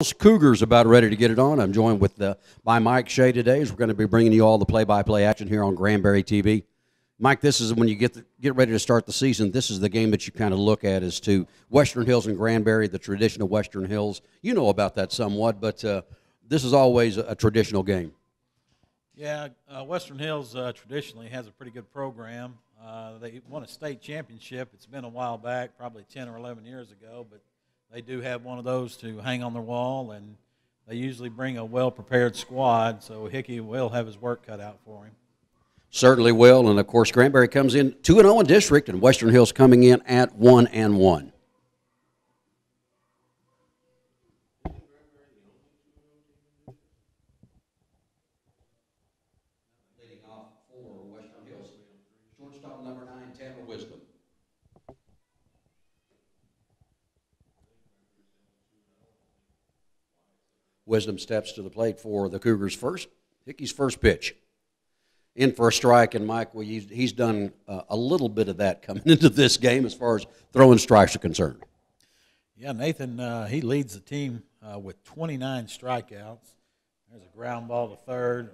Cougars about ready to get it on. I'm joined by Mike Shea today as we're going to be bringing you all the play-by-play action here on Granbury TV. Mike, this is when you get ready to start the season. This is the game that you kind of look at as to Western Hills and Granbury, the tradition of Western Hills. You know about that somewhat, but this is always a traditional game. Yeah, Western Hills traditionally has a pretty good program. They won a state championship. It's been a while back, probably 10 or 11 years ago, but they do have one of those to hang on their wall, and they usually bring a well-prepared squad, so Hickey will have his work cut out for him. Certainly will, and of course Granbury comes in 2-0 in district, and Western Hills coming in at 1-1. Leading off for Western Hills, shortstop number 9, Tanner Wisdom. Wisdom steps to the plate for the Cougars first. Hickey's first pitch. In for a strike, and Mike, well, he's done a little bit of that coming into this game as far as throwing strikes are concerned. Yeah, Nathan, he leads the team with 29 strikeouts. There's a ground ball to third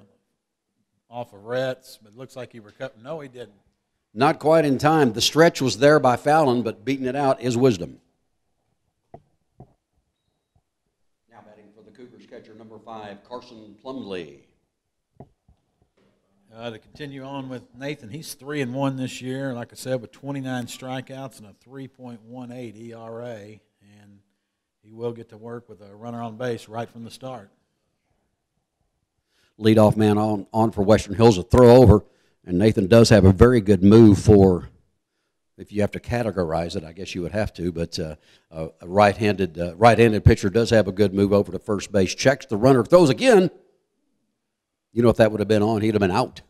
off of Retz, but it looks like he recovered. No, he didn't. Not quite in time. The stretch was there by Fallon, but beating it out is Wisdom. Now batting for the Cougars catcher, number 5, Carson Plumley. To continue on with Nathan, he's 3-1 this year, like I said, with 29 strikeouts and a 3.18 ERA, and he will get to work with a runner on base right from the start. Leadoff man on for Western Hills, a throw over, and Nathan does have a very good move for, if you have to categorize it, I guess you would have to, but a right-handed pitcher does have a good move over to first base, checks the runner, throws again. You know, if that would have been on, he'd have been out.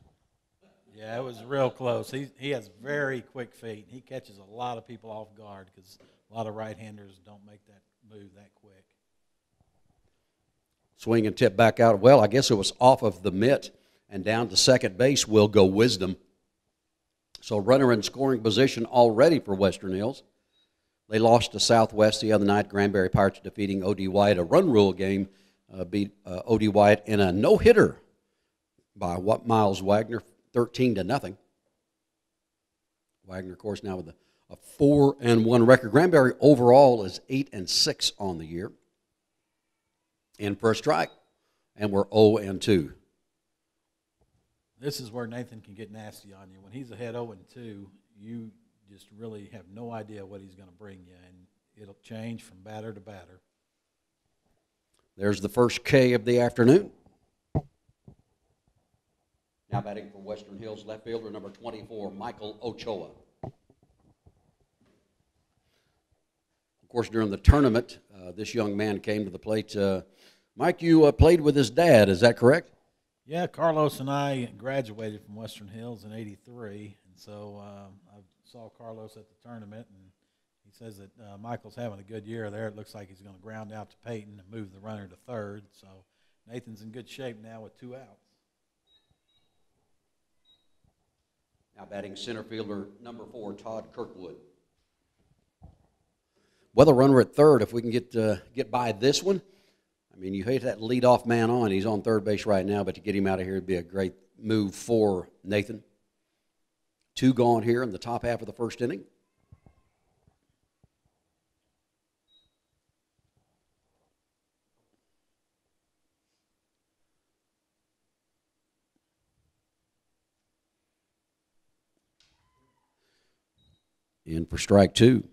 Yeah, it was real close. He has very quick feet. He catches a lot of people off guard because a lot of right-handers don't make that move that quick. Swing and tip back out. Well, I guess it was off of the mitt, and down to second base will go Wisdom. So runner in scoring position already for Western Hills. They lost to Southwest the other night. Granbury Pirates defeating O.D. White. A run rule game beat O.D. White in a no-hitter by Miles Wagner, 13-0. Wagner, of course, now with a 4-1 record. Granbury overall is 8-6 on the year. In for a strike, and we're 0-2. This is where Nathan can get nasty on you. When he's ahead 0-2, you just really have no idea what he's going to bring you, and it'll change from batter to batter. There's the first K of the afternoon. Now batting for Western Hills, left fielder number 24, Michael Ochoa. Of course, during the tournament, this young man came to the plate. Mike, you played with his dad, is that correct? Yeah, Carlos and I graduated from Western Hills in '83, and so I saw Carlos at the tournament, and he says that Michael's having a good year there. It looks like he's going to ground out to Peyton and move the runner to third, so Nathan's in good shape now with 2 outs. Now batting center fielder number 4, Todd Kirkwood. Well, the runner at third, if we can get by this one. I mean, you hate that leadoff man on. He's on third base right now, but to get him out of here would be a great move for Nathan. 2 gone here in the top half of the first inning. In for strike 2.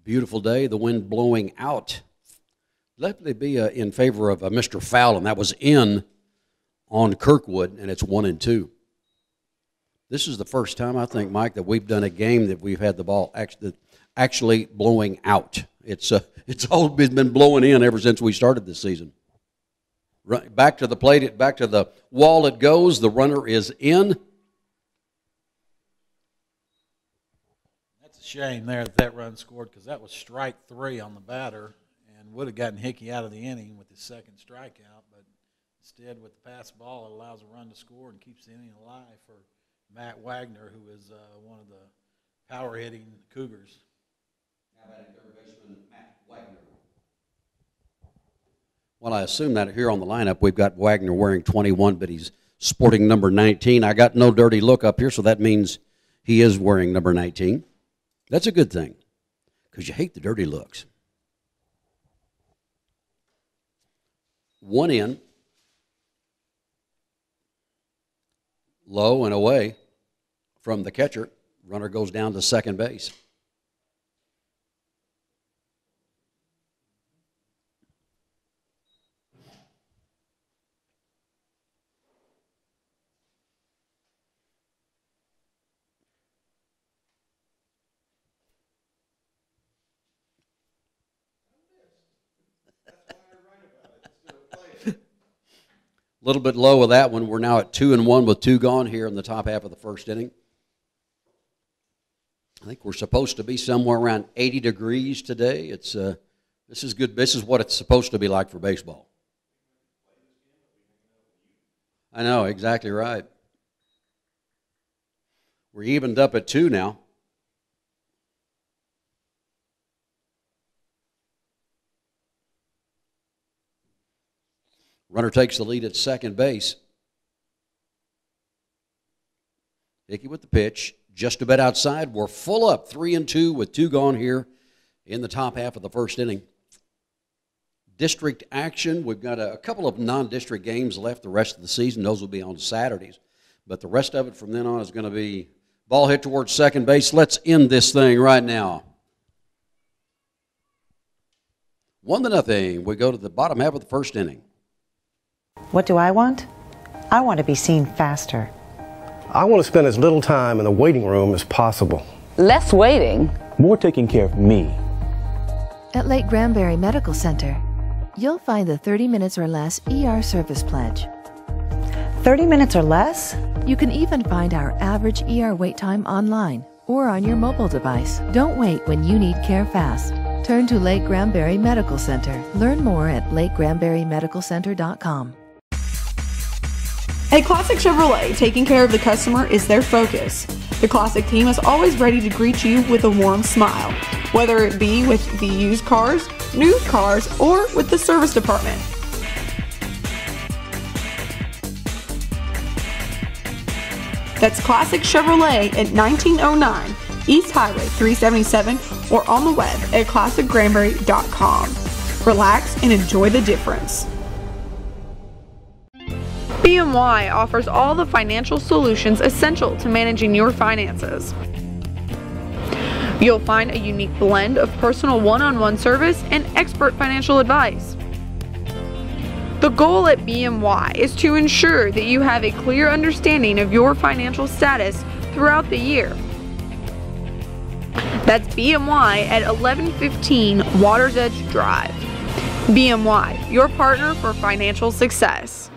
Beautiful day, the wind blowing out. Let it be in favor of Mr. Fallon. That was in on Kirkwood, and it's 1-2. This is the first time, I think, Mike, that we've done a game that we've had the ball actually blowing out. It's all been blowing in ever since we started this season. Back to the plate, back to the wall it goes. The runner is in. That's a shame there that run scored because that was strike 3 on the batter and would have gotten Hickey out of the inning with his second strikeout. But instead, with the pass ball, it allows a run to score and keeps the inning alive for Matt Wagner, who is one of the power hitting Cougars. How about third baseman Matt Wagner? Well, I assume that here on the lineup we've got Wagner wearing 21, but he's sporting number 19. I got no dirty look up here, so that means he is wearing number 19. That's a good thing, because you hate the dirty looks. One in, low and away from the catcher. Runner goes down to second base. A little bit low with that one. We're now at 2-1 with 2 gone here in the top half of the first inning. I think we're supposed to be somewhere around 80 degrees today. It's this is good. This is what it's supposed to be like for baseball. I know, exactly right. We're evened up at 2 now. Runner takes the lead at second base. Hickey with the pitch, just a bit outside. We're full up, 3-2 with 2 gone here in the top half of the first inning. District action, we've got a couple of non-district games left the rest of the season. Those will be on Saturdays. But the rest of it from then on is going to be ball hit towards second base. Let's end this thing right now. 1-0. We go to the bottom half of the first inning. What do I want? I want to be seen faster. I want to spend as little time in the waiting room as possible. Less waiting. More taking care of me. At Lake Granbury Medical Center, you'll find the 30 minutes or less ER service pledge. 30 minutes or less? You can even find our average ER wait time online or on your mobile device. Don't wait when you need care fast. Turn to Lake Granbury Medical Center. Learn more at lakegranburymedicalcenter.com. At Classic Chevrolet, taking care of the customer is their focus. The Classic team is always ready to greet you with a warm smile, whether it be with the used cars, new cars, or with the service department. That's Classic Chevrolet at 1909 East Highway 377 or on the web at classicgranbury.com. Relax and enjoy the difference. BMY offers all the financial solutions essential to managing your finances. You'll find a unique blend of personal one-on-one service and expert financial advice. The goal at BMY is to ensure that you have a clear understanding of your financial status throughout the year. That's BMY at 1115 Waters Edge Drive. BMY, your partner for financial success.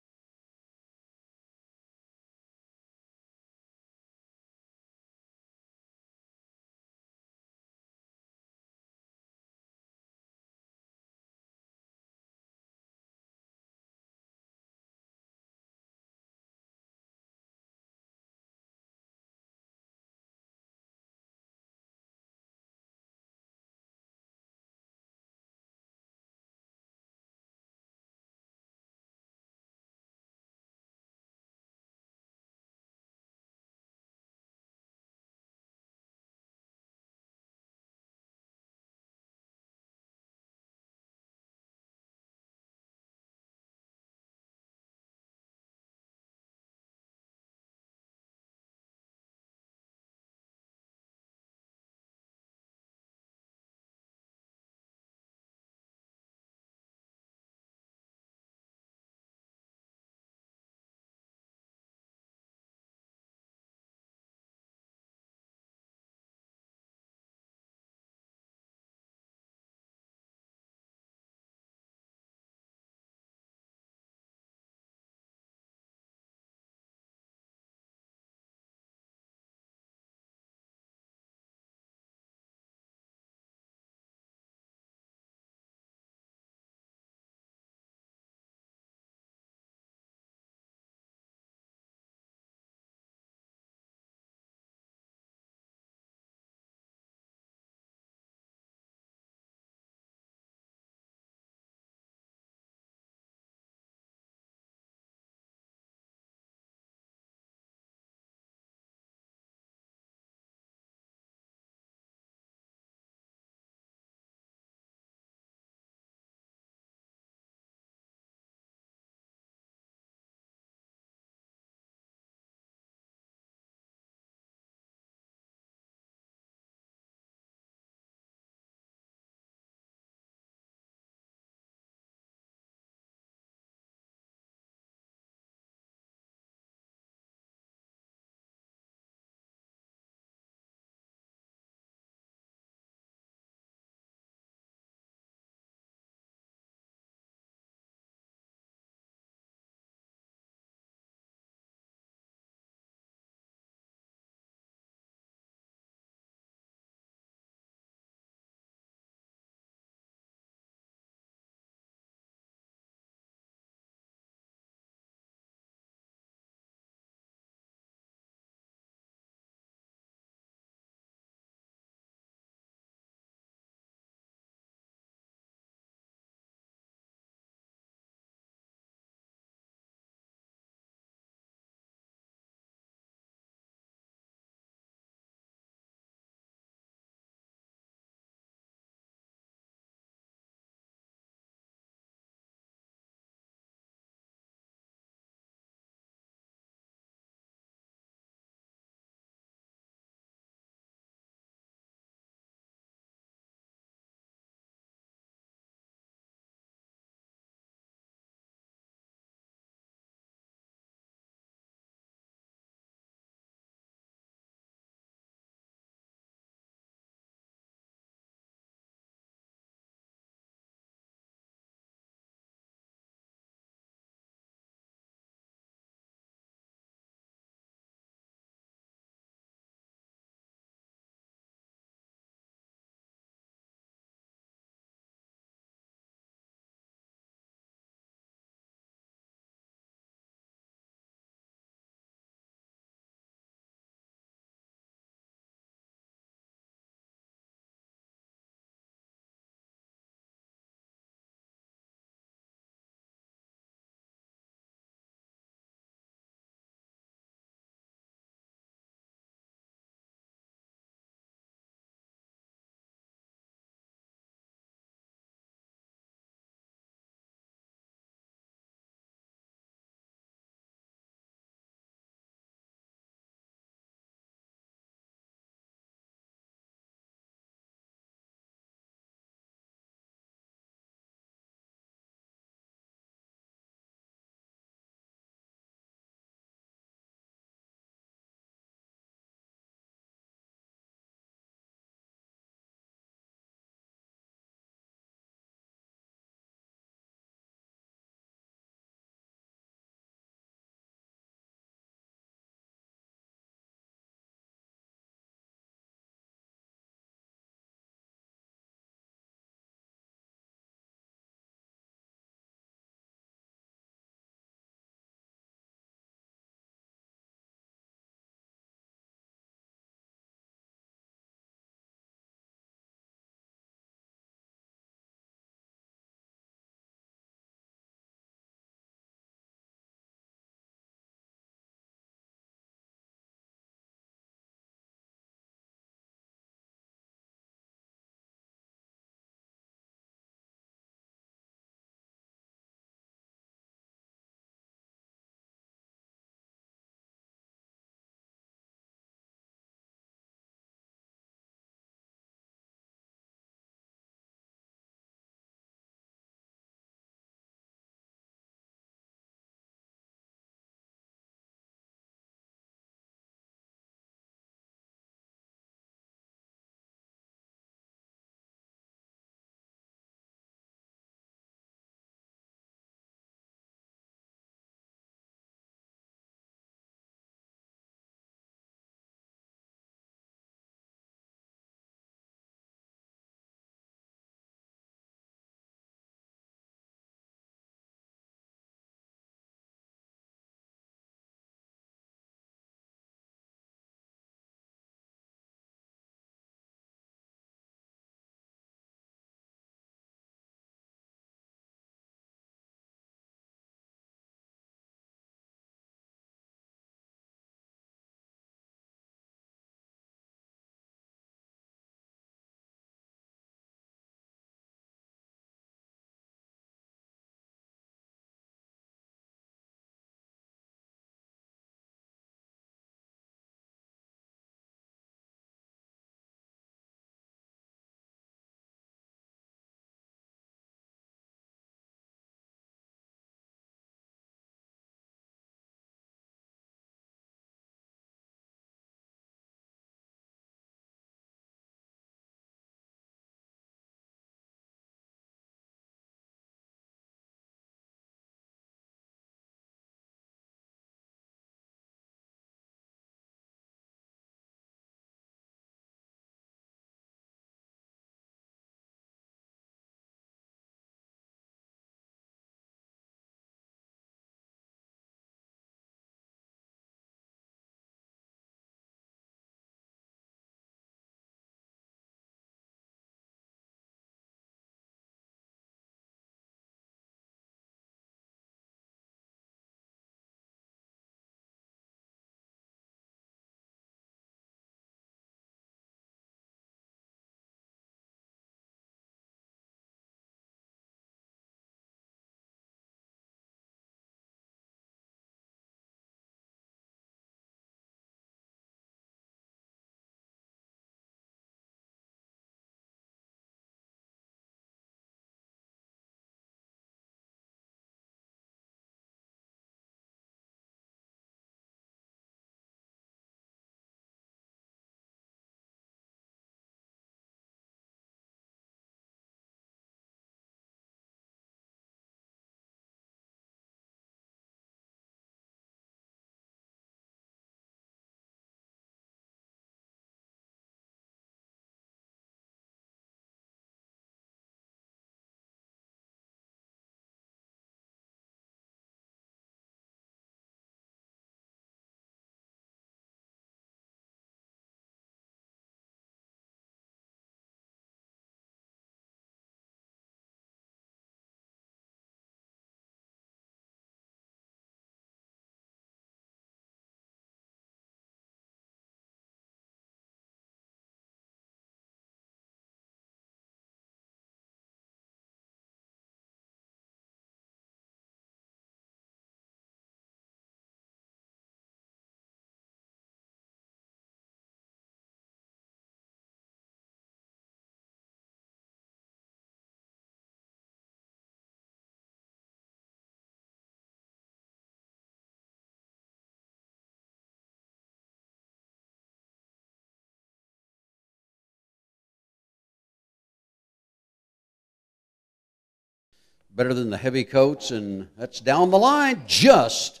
better than the heavy coats, and that's down the line, just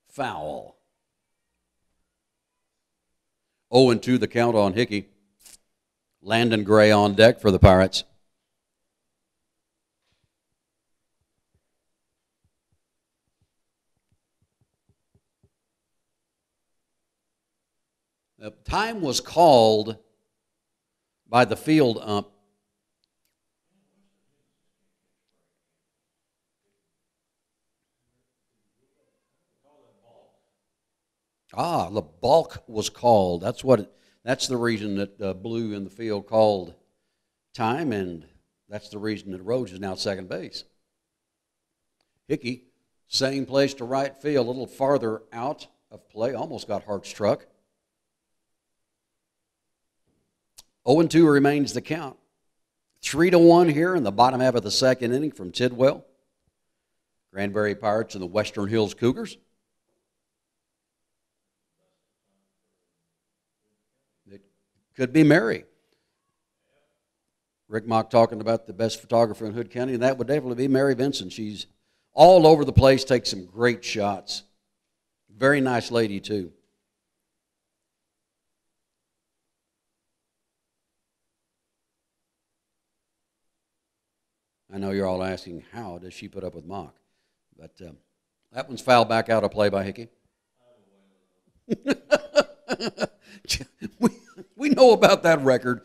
foul. 0-2 the count on Hickey. Landon Gray on deck for the Pirates. The time was called by the field ump. The balk was called. That's the reason that Blue in the field called time, and that's the reason that Rhodes is now at second base. Hickey, same place to right field, a little farther out of play, almost got hard struck. 0-2 remains the count. 3-1 here in the bottom half of the second inning from Tidwell. Granbury Pirates and the Western Hills Cougars. It could be Mary. Rick Mock talking about the best photographer in Hood County, and that would definitely be Mary Vinson. She's all over the place, takes some great shots. Very nice lady, too. I know you're all asking, how does she put up with Mock? But that one's fouled back out of play by Hickey. we know about that record.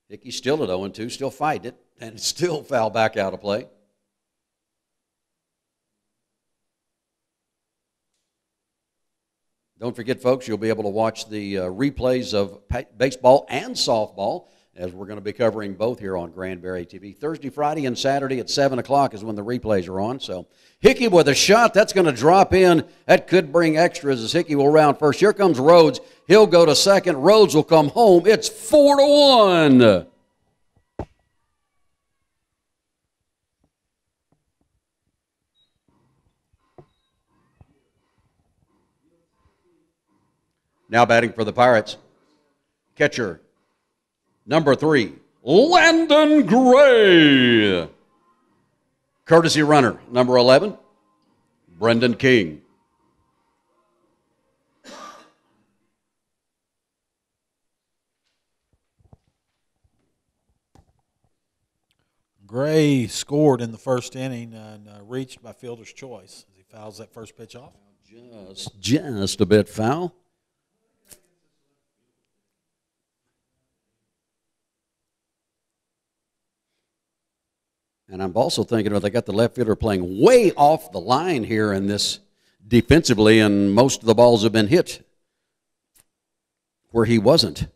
Hickey's still at 0-2, still fighting it, and it's still fouled back out of play. Don't forget, folks, you'll be able to watch the replays of baseball and softball, as we're going to be covering both here on Granbury TV. Thursday, Friday, and Saturday at 7 o'clock is when the replays are on. So Hickey with a shot. That's going to drop in. That could bring extras as Hickey will round first. Here comes Rhodes. He'll go to second. Rhodes will come home. It's 4-1. Now batting for the Pirates, catcher, number 3, Landon Gray. Courtesy runner, number 11, Brendan King. Gray scored in the first inning and reached by fielder's choice as he fouls that first pitch off. Just a bit foul. And I'm also thinking, they got the left fielder playing way off the line here in this defensively, and most of the balls have been hit where he wasn't.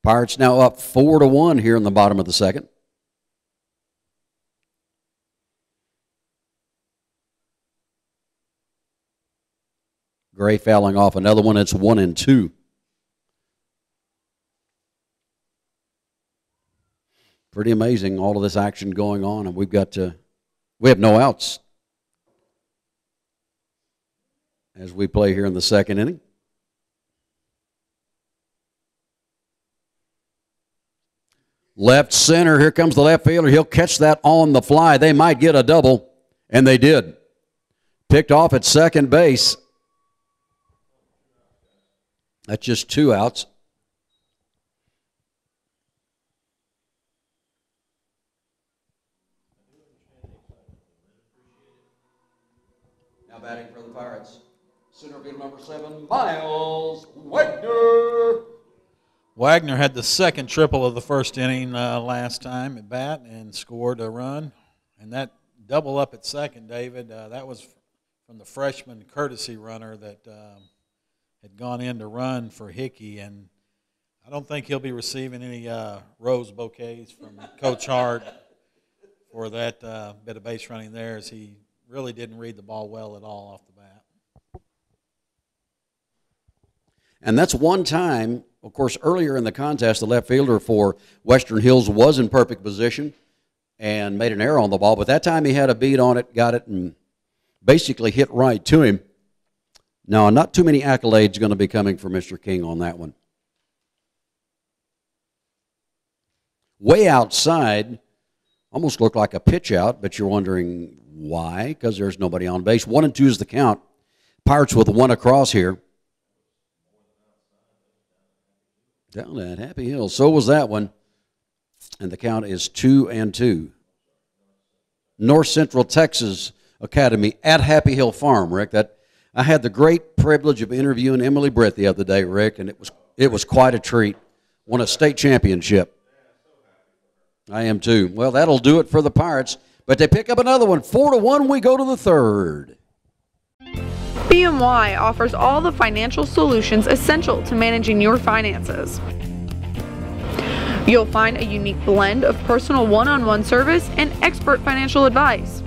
Pirates now up 4-1 here in the bottom of the second. Gray fouling off another one. It's 1-2. Pretty amazing, all of this action going on, and we have no outs as we play here in the second inning. Left center, here comes the left fielder. He'll catch that on the fly. They might get a double, and they did. Picked off at second base. That's just 2 outs. Batting for the Pirates, center field number 7, Miles Wagner. Wagner had the second triple of the first inning last time at bat and scored a run. And that double up at second, David, that was from the freshman courtesy runner that had gone in to run for Hickey. And I don't think he'll be receiving any rose bouquets from Coach Hart for that bit of base running there, as he really didn't read the ball well at all off the bat. And that's one time, of course, earlier in the contest, the left fielder for Western Hills was in perfect position and made an error on the ball. But that time he had a beat on it, got it, and basically hit right to him. Now, not too many accolades going to be coming for Mr. King on that one. Way outside, almost looked like a pitch out, but you're wondering why, because there's nobody on base. 1-2 is the count. Pirates with one across here. Down at Happy Hill. So was that one. And the count is 2-2. North Central Texas Academy at Happy Hill Farm, Rick. I had the great privilege of interviewing Emily Britt the other day, Rick, and it was quite a treat. Won a state championship. I am too. Well, that'll do it for the Pirates. But they pick up another one. 4-1, we go to the third. BMY offers all the financial solutions essential to managing your finances. You'll find a unique blend of personal one-on-one service and expert financial advice.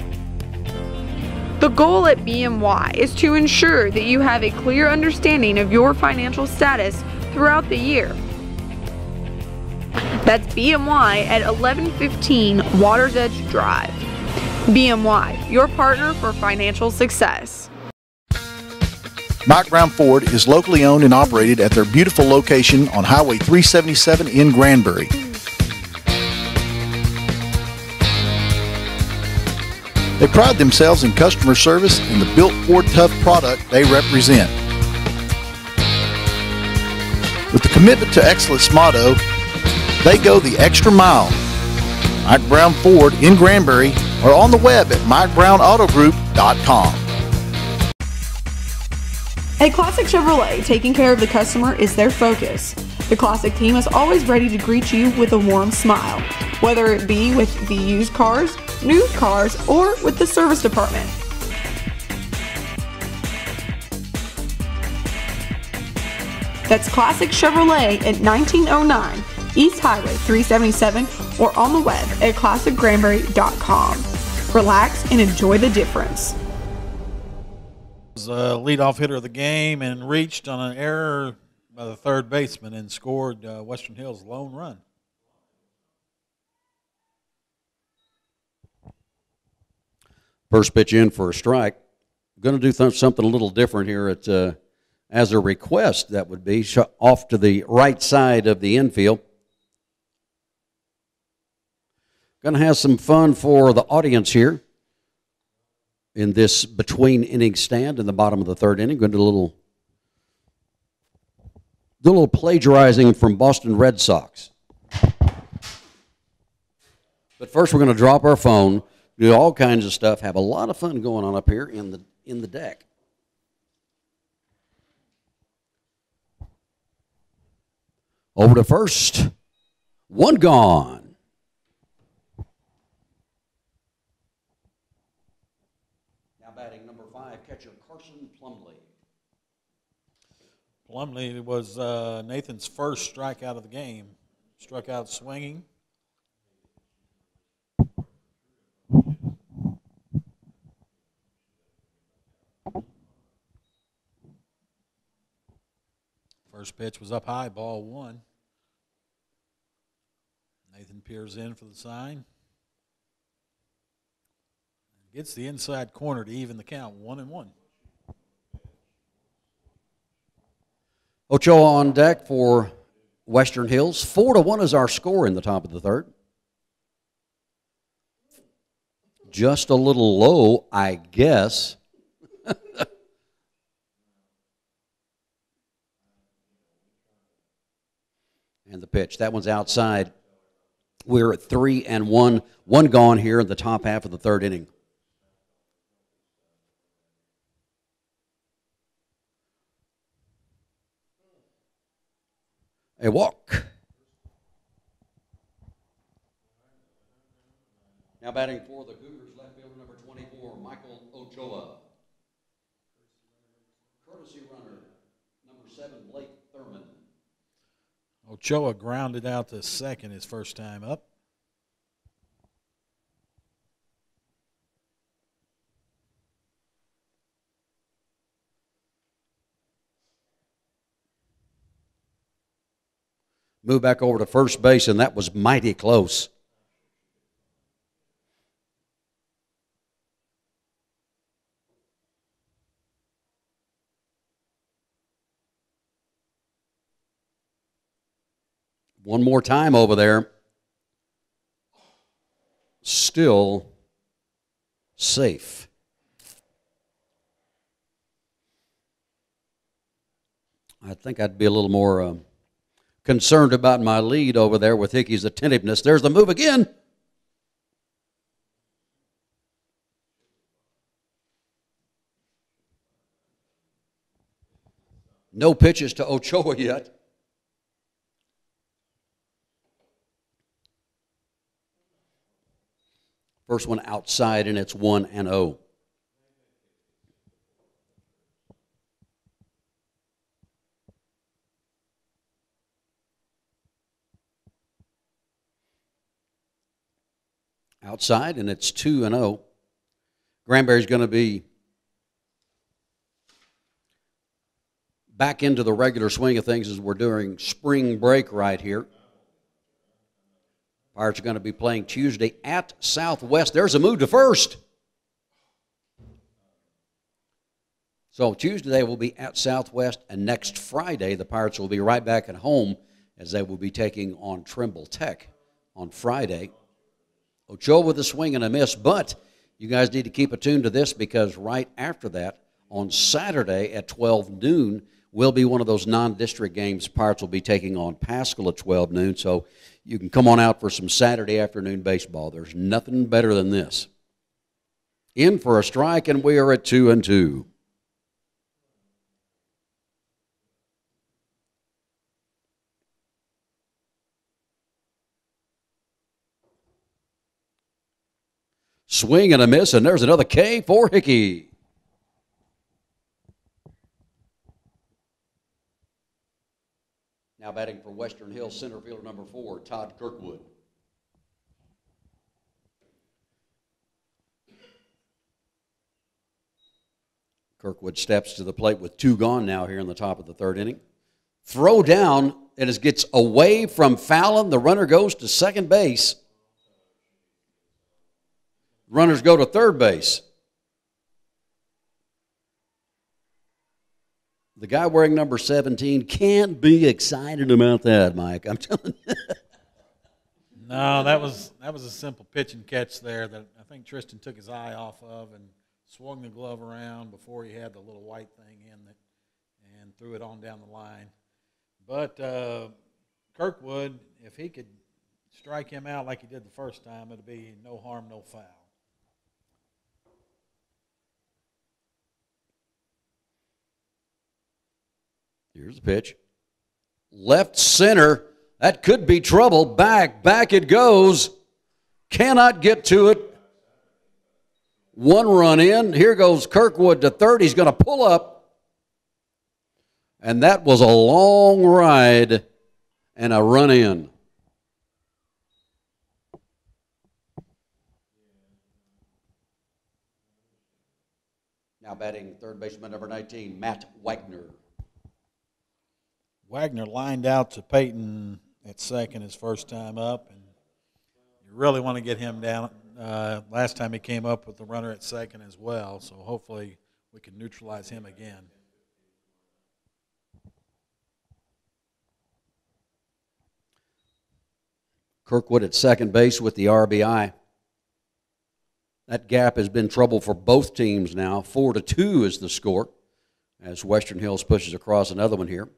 The goal at BMY is to ensure that you have a clear understanding of your financial status throughout the year. That's BMY at 1115 Waters Edge Drive. BMY, your partner for financial success. Mike Brown Ford is locally owned and operated at their beautiful location on Highway 377 in Granbury. They pride themselves in customer service and the built Ford Tough product they represent. With the commitment to excellence motto, they go the extra mile. Mike Brown Ford in Granbury or on the web at MikeBrownAutoGroup.com. At Classic Chevrolet, taking care of the customer is their focus. The Classic team is always ready to greet you with a warm smile, whether it be with the used cars, new cars, or with the service department. That's Classic Chevrolet at 1909 East Highway 377 or on the web at ClassicGranbury.com. Relax and enjoy the difference. Was a leadoff hitter of the game and reached on an error by the third baseman and scored Western Hills' lone run. First pitch in for a strike. Going to do something a little different here at as a request. That would be off to the right side of the infield. Going to have some fun for the audience here in this between inning stand in the bottom of the third inning. Going to do a little plagiarizing from Boston Red Sox. But first we're going to drop our phone, do all kinds of stuff, have a lot of fun going on up here in the deck. Over to first. One gone. Batting number 5, catcher Carson Plumley. Plumley was Nathan's first strikeout of the game. Struck out swinging. First pitch was up high, ball 1. Nathan peers in for the sign. Gets the inside corner to even the count, 1-1. Ochoa on deck for Western Hills. 4-1 is our score in the top of the third. Just a little low, I guess. And the pitch. That one's outside. We're at 3-1. One gone here in the top half of the third inning. A walk. Now batting for the Cougars, left fielder number 24, Michael Ochoa. Courtesy runner, number 7, Blake Thurman. Ochoa grounded out to second his first time up. Move back over to first base, and that was mighty close. One more time over there. Still safe. I think I'd be a little more concerned about my lead over there with Hickey's attentiveness. There's the move again. No pitches to Ochoa yet. First one outside, and it's 1-0. Outside, and it's 2-0. Granbury's going to be back into the regular swing of things as we're doing spring break right here. Pirates are going to be playing Tuesday at Southwest. There's a move to first. So Tuesday they will be at Southwest, and next Friday the Pirates will be right back at home as they will be taking on Trimble Tech on Friday. Ochoa with a swing and a miss, but you guys need to keep attuned to this because right after that, on Saturday at 12 noon, will be one of those non-district games. Pirates will be taking on Pascal at 12 noon, so you can come on out for some Saturday afternoon baseball. There's nothing better than this. In for a strike, and we are at 2-2. Swing and a miss, and there's another K for Hickey. Now batting for Western Hills, center fielder number 4, Todd Kirkwood. Kirkwood steps to the plate with 2 gone now here in the top of the 3rd inning. Throw down, and it gets away from Fallon. The runner goes to second base. Runners go to third base. The guy wearing number 17 can't be excited about that, Mike. I'm telling you. No, that was a simple pitch and catch there that I think Tristan took his eye off of and swung the glove around before he had the little white thing in it and threw it on down the line. But Kirkwood, if he could strike him out like he did the first time, it would be no harm, no foul. Here's the pitch. Left center. That could be trouble. Back it goes. Cannot get to it. 1 run in. Here goes Kirkwood to third. He's going to pull up. And that was a long ride and a run in. Now batting third baseman number 19, Matt Wagner. Wagner lined out to Peyton at second his first time up, and you really want to get him down. Last time he came up with the runner at second as well, so hopefully we can neutralize him again. Kirkwood at second base with the RBI. That gap has been trouble for both teams now. 4-2 is the score as Western Hills pushes across another one here.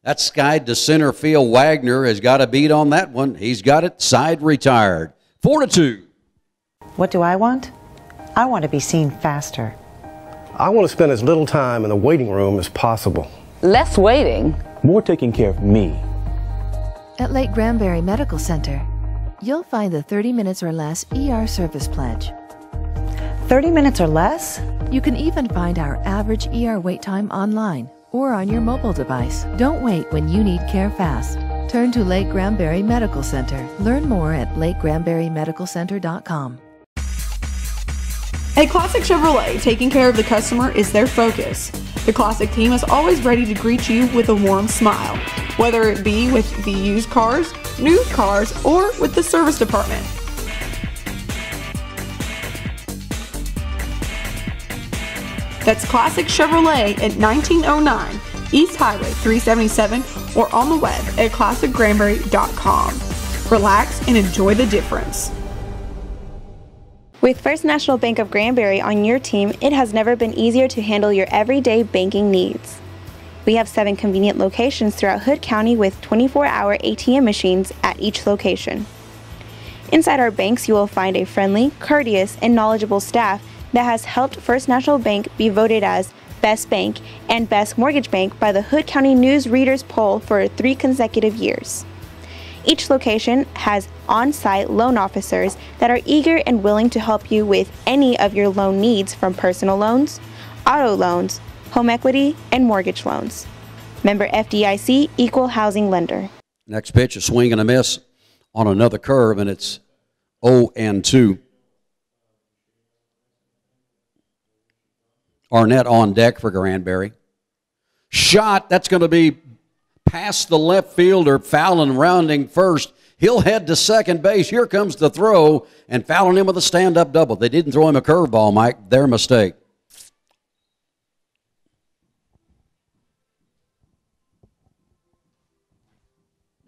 That's skied to center field. Wagner has got a beat on that one. He's got it. Side retired. 4-2. What do I want? I want to be seen faster. I want to spend as little time in the waiting room as possible. Less waiting. More taking care of me. At Lake Granbury Medical Center, you'll find the 30 minutes or less ER service pledge. 30 minutes or less? You can even find our average ER wait time online or on your mobile device. Don't wait when you need care fast. Turn to Lake Granbury Medical Center. Learn more at lakegranburymedicalcenter.com. At Classic Chevrolet, taking care of the customer is their focus. The Classic team is always ready to greet you with a warm smile, whether it be with the used cars, new cars, or with the service department. That's Classic Chevrolet at 1909 East Highway 377, or on the web at classicgranbury.com. Relax and enjoy the difference. With First National Bank of Granbury on your team, it has never been easier to handle your everyday banking needs. We have 7 convenient locations throughout Hood County with 24-hour ATM machines at each location. Inside our banks, you will find a friendly, courteous, and knowledgeable staff that has helped First National Bank be voted as Best Bank and Best Mortgage Bank by the Hood County News Readers Poll for 3 consecutive years. Each location has on-site loan officers that are eager and willing to help you with any of your loan needs, from personal loans, auto loans, home equity, and mortgage loans. Member FDIC, Equal Housing Lender. Next pitch, a swing and a miss on another curve, and it's 0-2. Arnett on deck for Granbury. Shot, that's going to be past the left fielder. Fallon rounding first. He'll head to second base. Here comes the throw, and Fallon in with a stand-up double. They didn't throw him a curveball, Mike. Their mistake.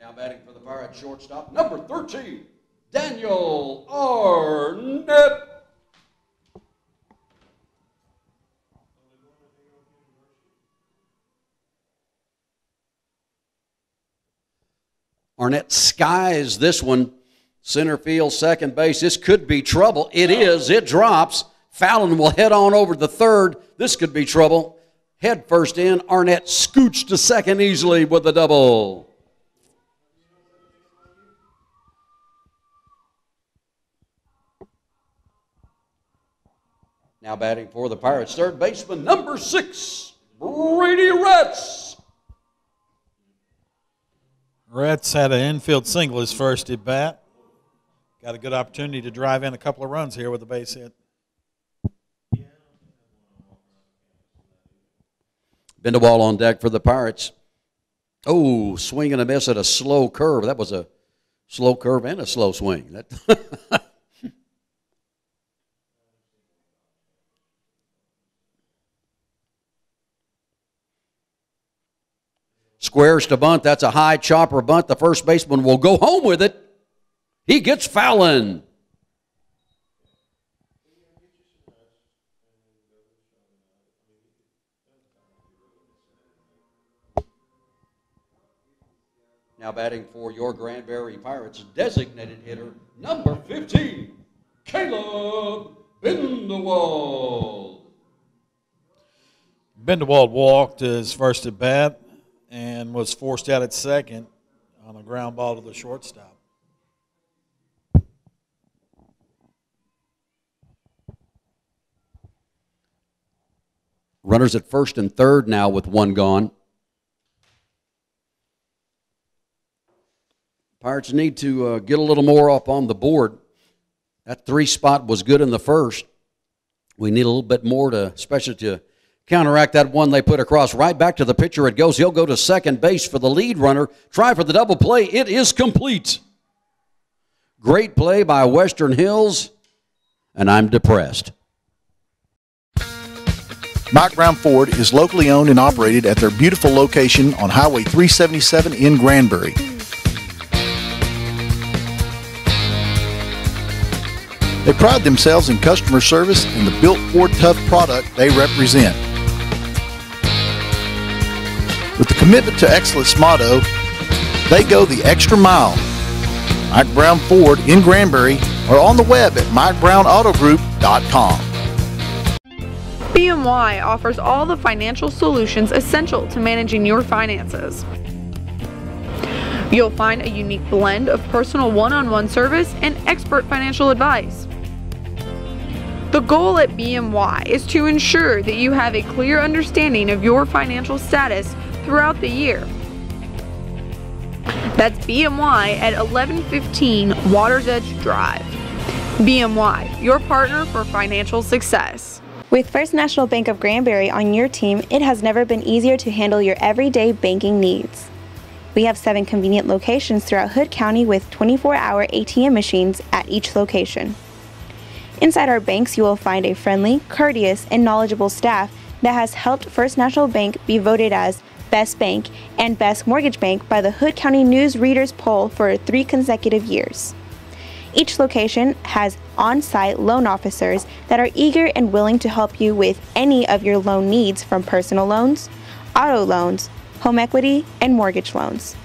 Now batting for the Pirates, shortstop, number 13, Daniel Arnett. Arnett skies this one. Center field, second base. This could be trouble. It is. It drops. Fallon will head on over to third. This could be trouble. Head first in. Arnett scoots to second easily with the double. Now batting for the Pirates, third baseman, number 6, Brady Retz. Retz had an infield single his first at bat. Got a good opportunity to drive in a couple of runs here with a base hit. Bendewall on deck for the Pirates. Oh, swing and a miss at a slow curve. That was a slow curve and a slow swing. Squares to bunt. That's a high chopper bunt. The first baseman will go home with it. He gets Fallon. Now batting for your Granbury Pirates, designated hitter, number 15, Caleb Bendewald. Bendewald walked his first at bat and was forced out at second on a ground ball to the shortstop. Runners at first and third now with one gone. Pirates need to get a little more up on the board. That 3 spot was good in the first. We need a little bit more to, especially to counteract that one they put across. Right back to the pitcher it goes. He'll go to second base for the lead runner. Try for the double play. It is complete. Great play by Western Hills, and I'm depressed. Mike Brown Ford is locally owned and operated at their beautiful location on Highway 377 in Granbury. They pride themselves in customer service and the built Ford Tough product they represent. With the commitment to excellence motto, they go the extra mile. Mike Brown Ford in Granbury or on the web at MikeBrownAutoGroup.com. BMY offers all the financial solutions essential to managing your finances. You'll find a unique blend of personal one-on-one service and expert financial advice. The goal at BMY is to ensure that you have a clear understanding of your financial status throughout the year. That's BMY at 1115 Waters Edge Drive. BMY, your partner for financial success. With First National Bank of Granbury on your team, it has never been easier to handle your everyday banking needs. We have 7 convenient locations throughout Hood County with 24-hour ATM machines at each location. Inside our banks, you will find a friendly, courteous, and knowledgeable staff that has helped First National Bank be voted as Best Bank, and Best Mortgage Bank by the Hood County News Readers Poll for 3 consecutive years. Each location has on-site loan officers that are eager and willing to help you with any of your loan needs, from personal loans, auto loans, home equity, and mortgage loans.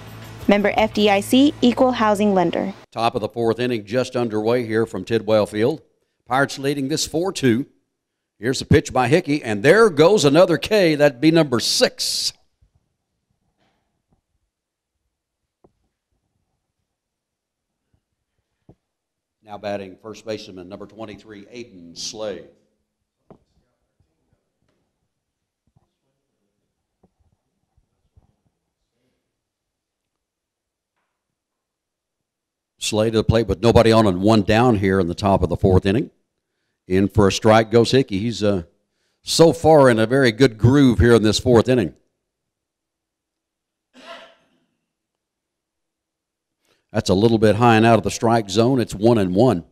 Member FDIC, Equal Housing Lender. Top of the 4th inning just underway here from Tidwell Field. Pirates leading this 4-2. Here's a pitch by Hickey, and there goes another K. That'd be number 6. Now batting first baseman number 23, Aiden Slade. Slade to the plate with nobody on and 1 down here in the top of the 4th inning. In for a strike goes Hickey. He's so far in a very good groove here in this 4th inning. That's a little bit high and out of the strike zone. It's 1-1.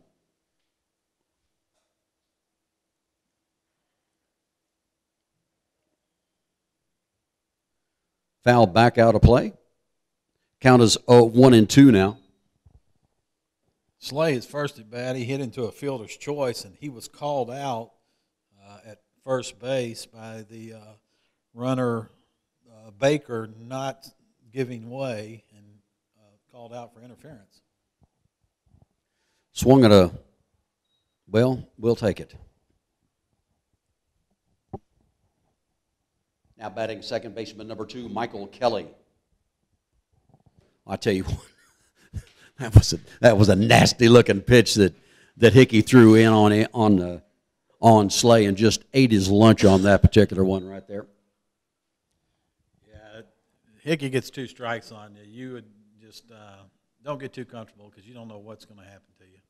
Foul back out of play. Count is 1-2 now. Slade's first at bat, he hit into a fielder's choice, and he was called out at first base by the runner Baker not giving way, and called out for interference. Swung at a, well, we'll take it. Now batting second baseman number 2, Michael Kelly. I tell you what. That was a nasty looking pitch that Hickey threw in on Slay, and just ate his lunch on that particular one right there. Yeah, Hickey gets 2 strikes on you. You would just don't get too comfortable, because you don't know what's going to happen to you.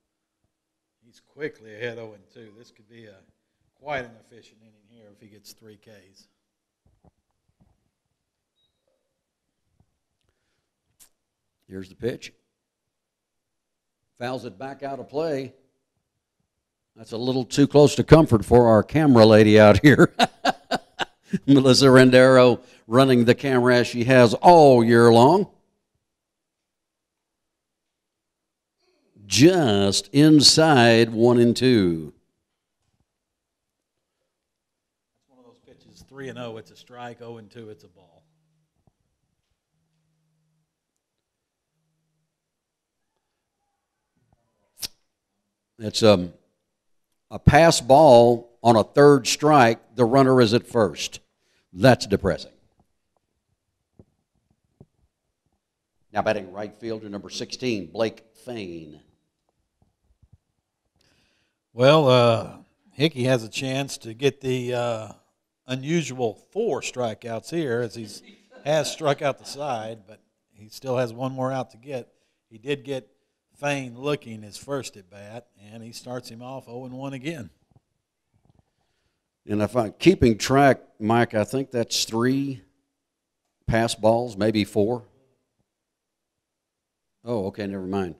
He's quickly ahead 0-2. This could be quite an efficient inning here if he gets 3 Ks. Here's the pitch. Fouls it back out of play. That's a little too close to comfort for our camera lady out here. Melissa Rendero running the camera as she has all year long. Just inside 1-2. It's one of those pitches, 3-0, it's a strike, 0-2, it's a ball. It's a pass ball on a 3rd strike. The runner is at first. That's depressing. Now batting right fielder number 16, Blake Fain. Well, Hickey has a chance to get the unusual 4 strikeouts here, as he has struck out the side, but he still has 1 more out to get. He did get Fain looking his first at bat, and he starts him off 0-1 again. And if I'm keeping track, Mike, I think that's 3 pass balls, maybe 4. Oh, okay, never mind.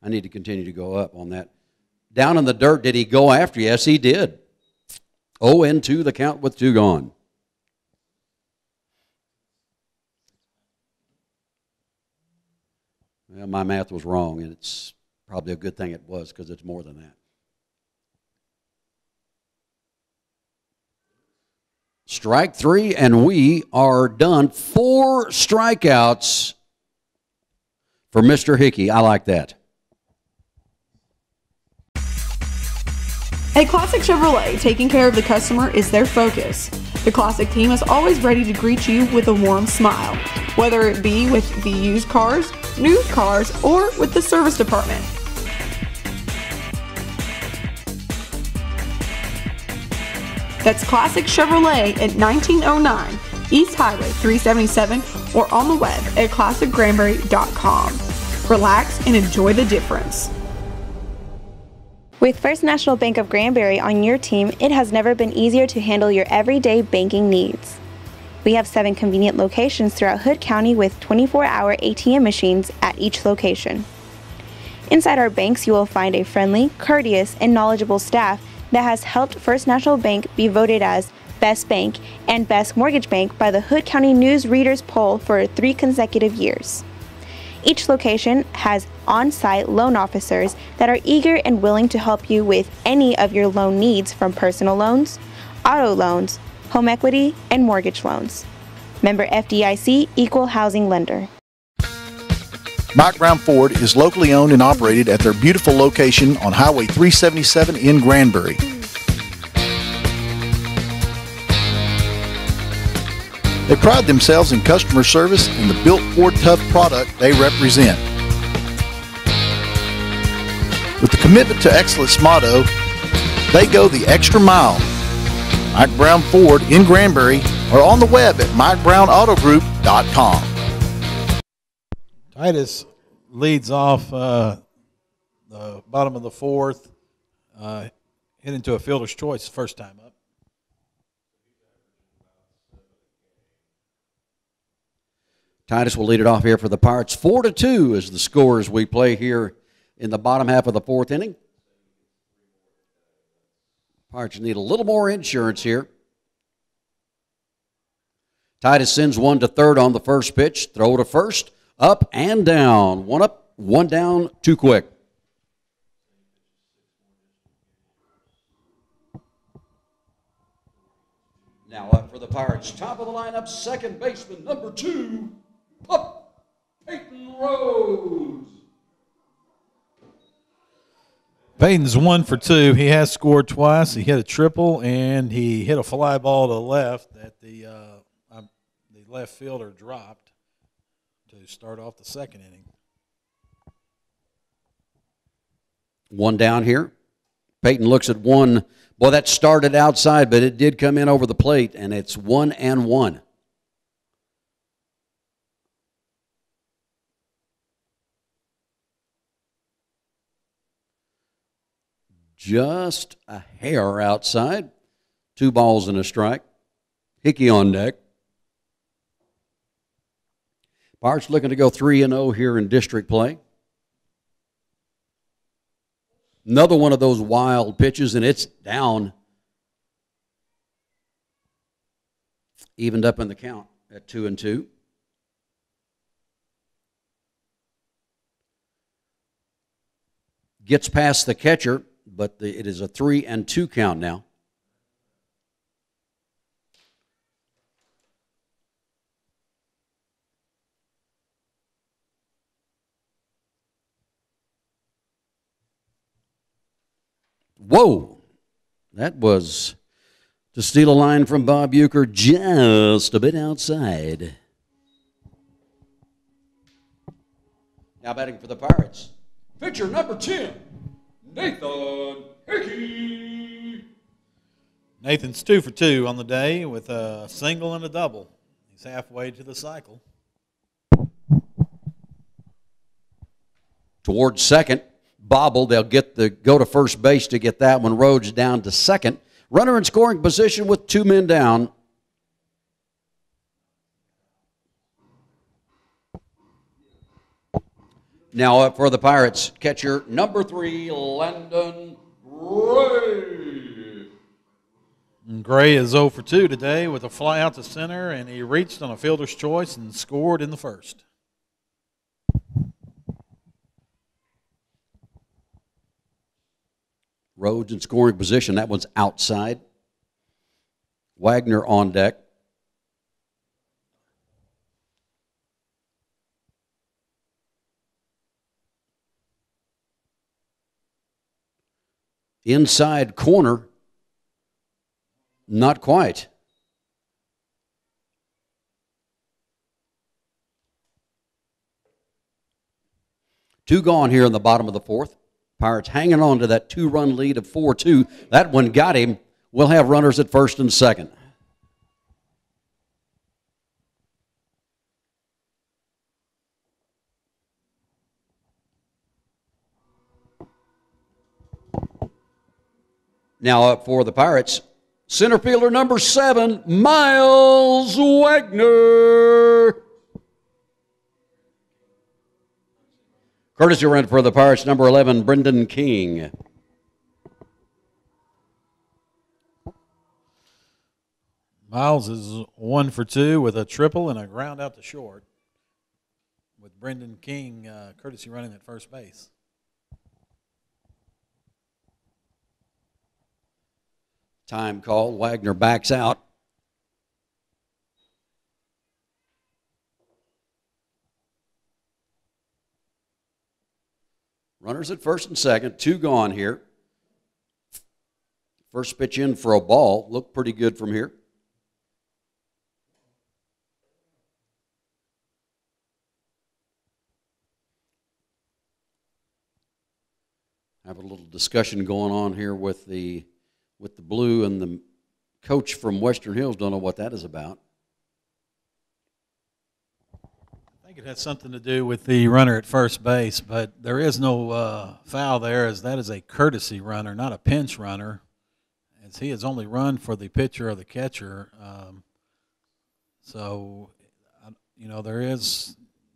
I need to continue to go up on that. Down in the dirt, did he go after? Yes, he did. 0-2, the count with 2 gone. Well, my math was wrong, and it's probably a good thing it was, because it's more than that. Strike 3, and we are done. 4 strikeouts for Mr. Hickey. I like that. At Classic Chevrolet, taking care of the customer is their focus. The Classic team is always ready to greet you with a warm smile, whether it be with the used cars, new cars, or with the service department. That's Classic Chevrolet at 1909 East Highway 377, or on the web at classicgranbury.com. Relax and enjoy the difference. With First National Bank of Granbury on your team, it has never been easier to handle your everyday banking needs. We have 7 convenient locations throughout Hood County with 24-hour ATM machines at each location. Inside our banks, you will find a friendly, courteous, and knowledgeable staff that has helped First National Bank be voted as Best Bank, and Best Mortgage Bank by the Hood County News Readers Poll for 3 consecutive years. Each location has on-site loan officers that are eager and willing to help you with any of your loan needs, from personal loans, auto loans, home equity, and mortgage loans. Member FDIC, Equal Housing Lender. Mike Brown Ford is locally owned and operated at their beautiful location on Highway 377 in Granbury. They pride themselves in customer service and the built Ford Tough product they represent. With the commitment to excellence motto, they go the extra mile. Mike Brown Ford in Granbury or on the web at MikeBrownAutoGroup.com. Titus leads off the bottom of the fourth, hit into a fielder's choice first time up. Titus will lead it off here for the Pirates. 4-2 is the score as we play here in the bottom half of the fourth inning. Pirates need a little more insurance here. Titus sends one to third on the first pitch. Throw to first. Up and down. One up, one down, too quick. Now up for the Pirates. Top of the lineup, second baseman, number 2, Peyton Rose. Peyton's 1 for 2. He has scored twice. He hit a triple, and he hit a fly ball to the left that the left fielder dropped to start off the second inning. One down here. Peyton looks at one. Boy, that started outside, but it did come in over the plate, and it's 1-1. Just a hair outside. 2 balls and a strike. Hickey on deck. Pirates looking to go 3-0 here in district play. Another one of those wild pitches, and it's down. Evened up in the count at 2-2. Gets past the catcher, but it is a 3-2 count now. Whoa, that was, to steal a line from Bob Youker, just a bit outside. Now batting for the Pirates, pitcher number 10, Nathan Hickey. Nathan's 2 for 2 on the day with a single and a double. He's halfway to the cycle. Towards second. Bobble, they'll go to first base to get that one. Rhodes down to second. Runner in scoring position with 2 men down. Now up for the Pirates, catcher number 3, Landon Gray. And Gray is 0 for 2 today with a fly out to center, and he reached on a fielder's choice and scored in the first. Rhodes in scoring position. That one's outside. Wagner on deck. Inside corner. Not quite. Two gone here in the bottom of the fourth. Pirates hanging on to that 2-run lead of 4-2. That one got him. We'll have runners at first and second. Now up for the Pirates, center fielder number 7, Miles Wagner. Courtesy run for the Pirates, number 11, Brendan King. Miles is 1 for 2 with a triple and a ground out to short, with Brendan King courtesy running at first base. Time call. Wagner backs out. Runners at first and second, 2 gone here. First pitch in for a ball. Looked pretty good from here. Have a little discussion going on here with the blue, and the coach from Western Hills. Don't know what that is about. I think it has something to do with the runner at first base, but there is no foul there, as that is a courtesy runner, not a pinch runner, as he has only run for the pitcher or the catcher. So, you know,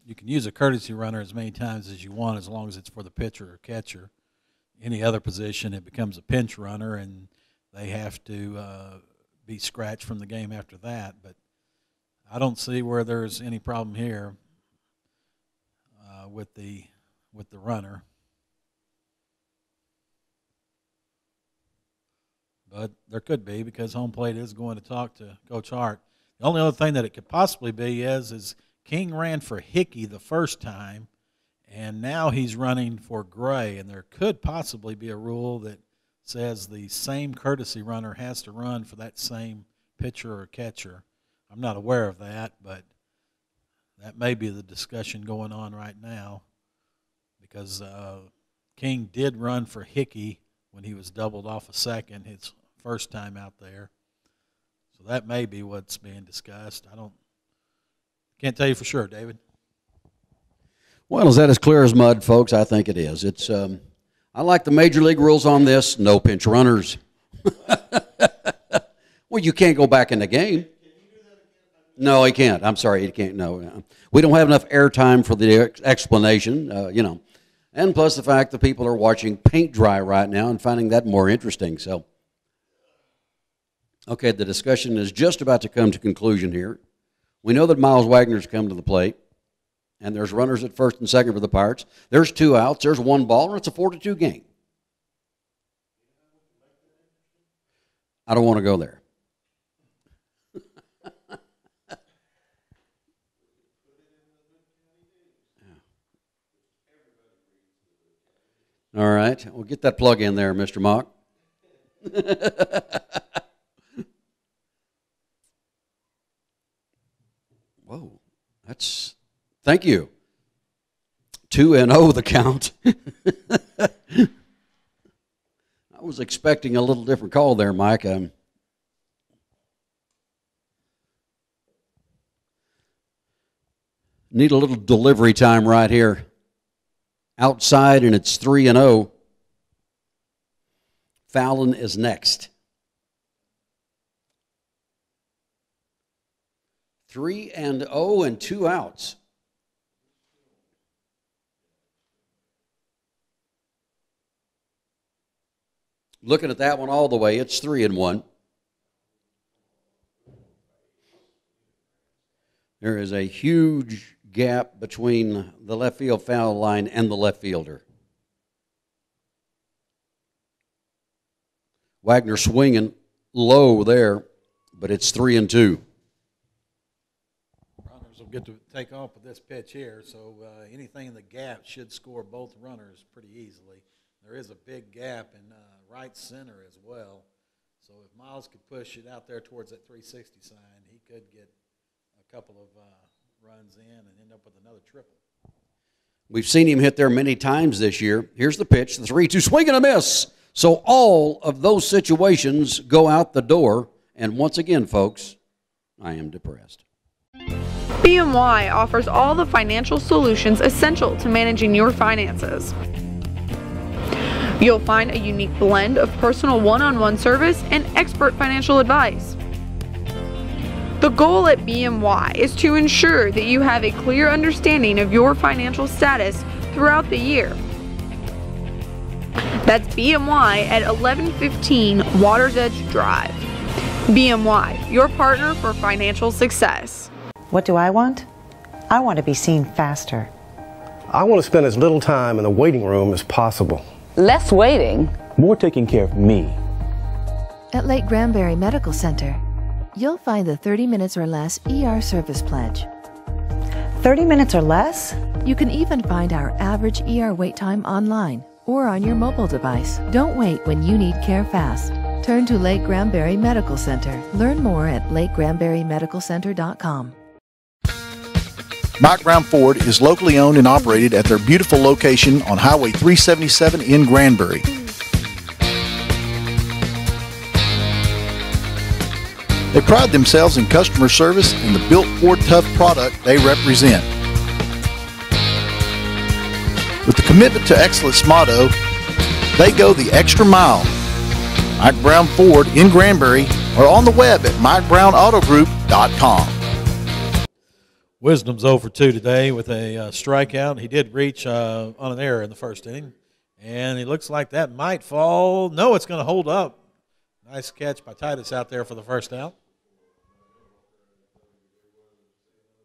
you can use a courtesy runner as many times as you want, as long as it's for the pitcher or catcher. Any other position, it becomes a pinch runner, and they have to be scratched from the game after that. But I don't see where there's any problem here with the runner. But there could be, because home plate is going to talk to Coach Hart. The only other thing that it could possibly be is King ran for Hickey the first time, and now he's running for Gray, and there could possibly be a rule that says the same courtesy runner has to run for that same pitcher or catcher. I'm not aware of that, but that may be the discussion going on right now, because King did run for Hickey when he was doubled off a second his first time out there. So that may be what's being discussed. Can't tell you for sure, David. Well, is that as clear as mud, folks? I think it is. It's I like the major league rules on this. No pinch runners. Well, you can't go back in the game. No, he can't. I'm sorry, he can't. No, we don't have enough airtime for the explanation. You know, and plus the fact that people are watching paint dry right now and finding that more interesting. So, okay, the discussion is just about to come to conclusion here. We know that Miles Wagner's come to the plate, and there's runners at first and second for the Pirates. There's 2 outs. There's 1 ball, and it's a 4-2 game. I don't want to go there. All right. Well, get that plug in there, Mr. Mock. Whoa. Thank you. 2-0 the count. I was expecting a little different call there, Mike. Need a little delivery time right here. Outside, and it's 3-0. Fallon is next. 3-0 and 2 outs. Looking at that one all the way, it's 3-1. There is a huge gap between the left field foul line and the left fielder. Wagner swinging low there, but it's 3-2. Runners will get to take off with this pitch here, so anything in the gap should score both runners pretty easily. There is a big gap in right center as well, so if Miles could push it out there towards that 360 sign, he could get a couple of runs in and end up with another triple. We've seen him hit there many times this year. Here's the pitch, the 3-2, swing and a miss. So all of those situations go out the door, and once again, folks, I am depressed. BMY offers all the financial solutions essential to managing your finances. You'll find a unique blend of personal one-on-one service and expert financial advice. The goal at BMY is to ensure that you have a clear understanding of your financial status throughout the year. That's BMY at 1115 Waters Edge Drive. BMY, your partner for financial success. What do I want? I want to be seen faster. I want to spend as little time in the waiting room as possible. Less waiting. More taking care of me. At Lake Granbury Medical Center, you'll find the 30 minutes or less ER service pledge. 30 minutes or less? You can even find our average ER wait time online or on your mobile device. Don't wait when you need care fast. Turn to Lake Granbury Medical Center. Learn more at lakegranburymedicalcenter.com. Mike Brown Ford is locally owned and operated at their beautiful location on Highway 377 in Granbury. They pride themselves in customer service and the built Ford Tough product they represent. With the commitment to excellence motto, they go the extra mile. Mike Brown Ford in Granbury or on the web at MikeBrownAutoGroup.com. Wisdom's 0 for 2 today with a strikeout. He did reach on an error in the first inning, and it looks like that might fall. No, it's going to hold up. Nice catch by Titus out there for the first out.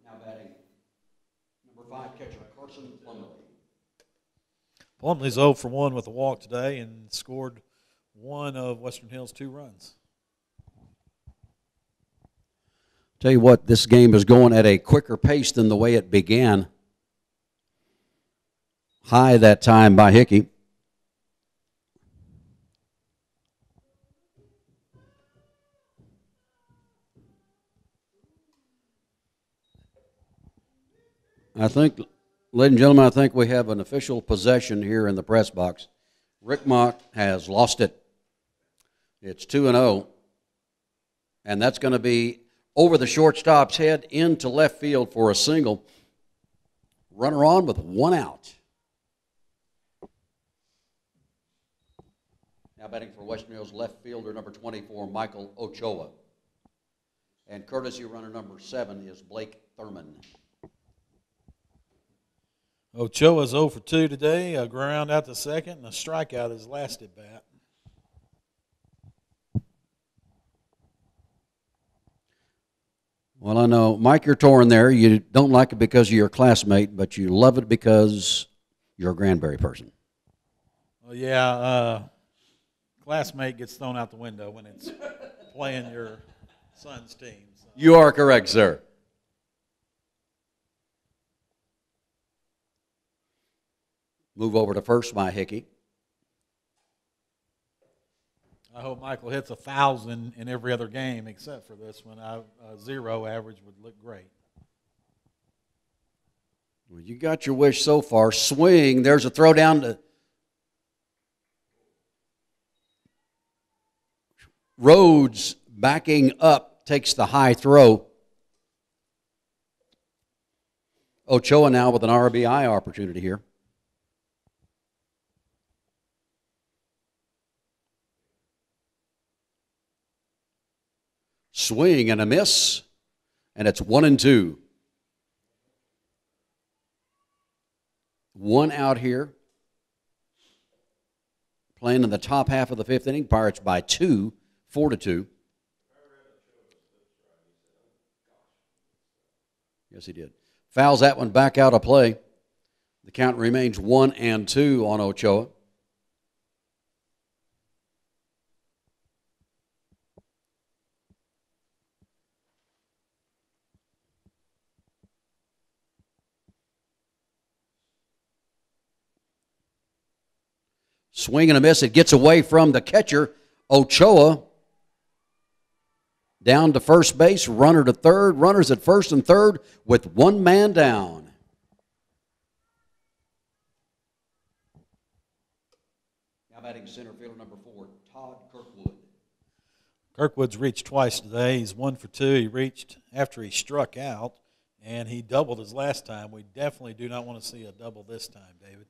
Now batting, number 5 catcher Carson Plumley. Plumley's 0 for 1 with a walk today and scored one of Western Hills' 2 runs. Tell you what, this game is going at a quicker pace than the way it began. High that time by Hickey. I think, ladies and gentlemen, I think we have an official possession here in the press box. Rick Mock has lost it. It's 2-0, and that's going to be over the shortstop's head into left field for a single. Runner on with 1 out. Now batting for Western Hills left fielder number 24, Michael Ochoa. And courtesy runner number 7 is Blake Thurman. Ochoa's 0 for 2 today, a ground out to second, and a strikeout his last at bat. Well, I know, Mike, you're torn there. You don't like it because of your classmate, but you love it because you're a Granbury person. Well, yeah, classmate gets thrown out the window when it's playing your son's team. So. You are correct, sir. Move over to first by Hickey. I hope Michael hits 1,000 in every other game except for this one. A 0 average would look great. Well, you got your wish so far. Swing. There's a throw down to Rhodes, backing up, takes the high throw. Ochoa now with an RBI opportunity here. Swing and a miss, and it's 1-2. 1 out here. Playing in the top half of the 5th inning. Pirates by 2, 4-2. Yes, he did. Fouls that one back out of play. The count remains 1-2 on Ochoa. Swing and a miss. It gets away from the catcher. Ochoa down to first base. Runner to third. Runners at first and third with 1 man down. Now batting center fielder number 4, Todd Kirkwood. Kirkwood's reached twice today. He's 1 for 2. He reached after he struck out, and he doubled his last time. We definitely do not want to see a double this time, David.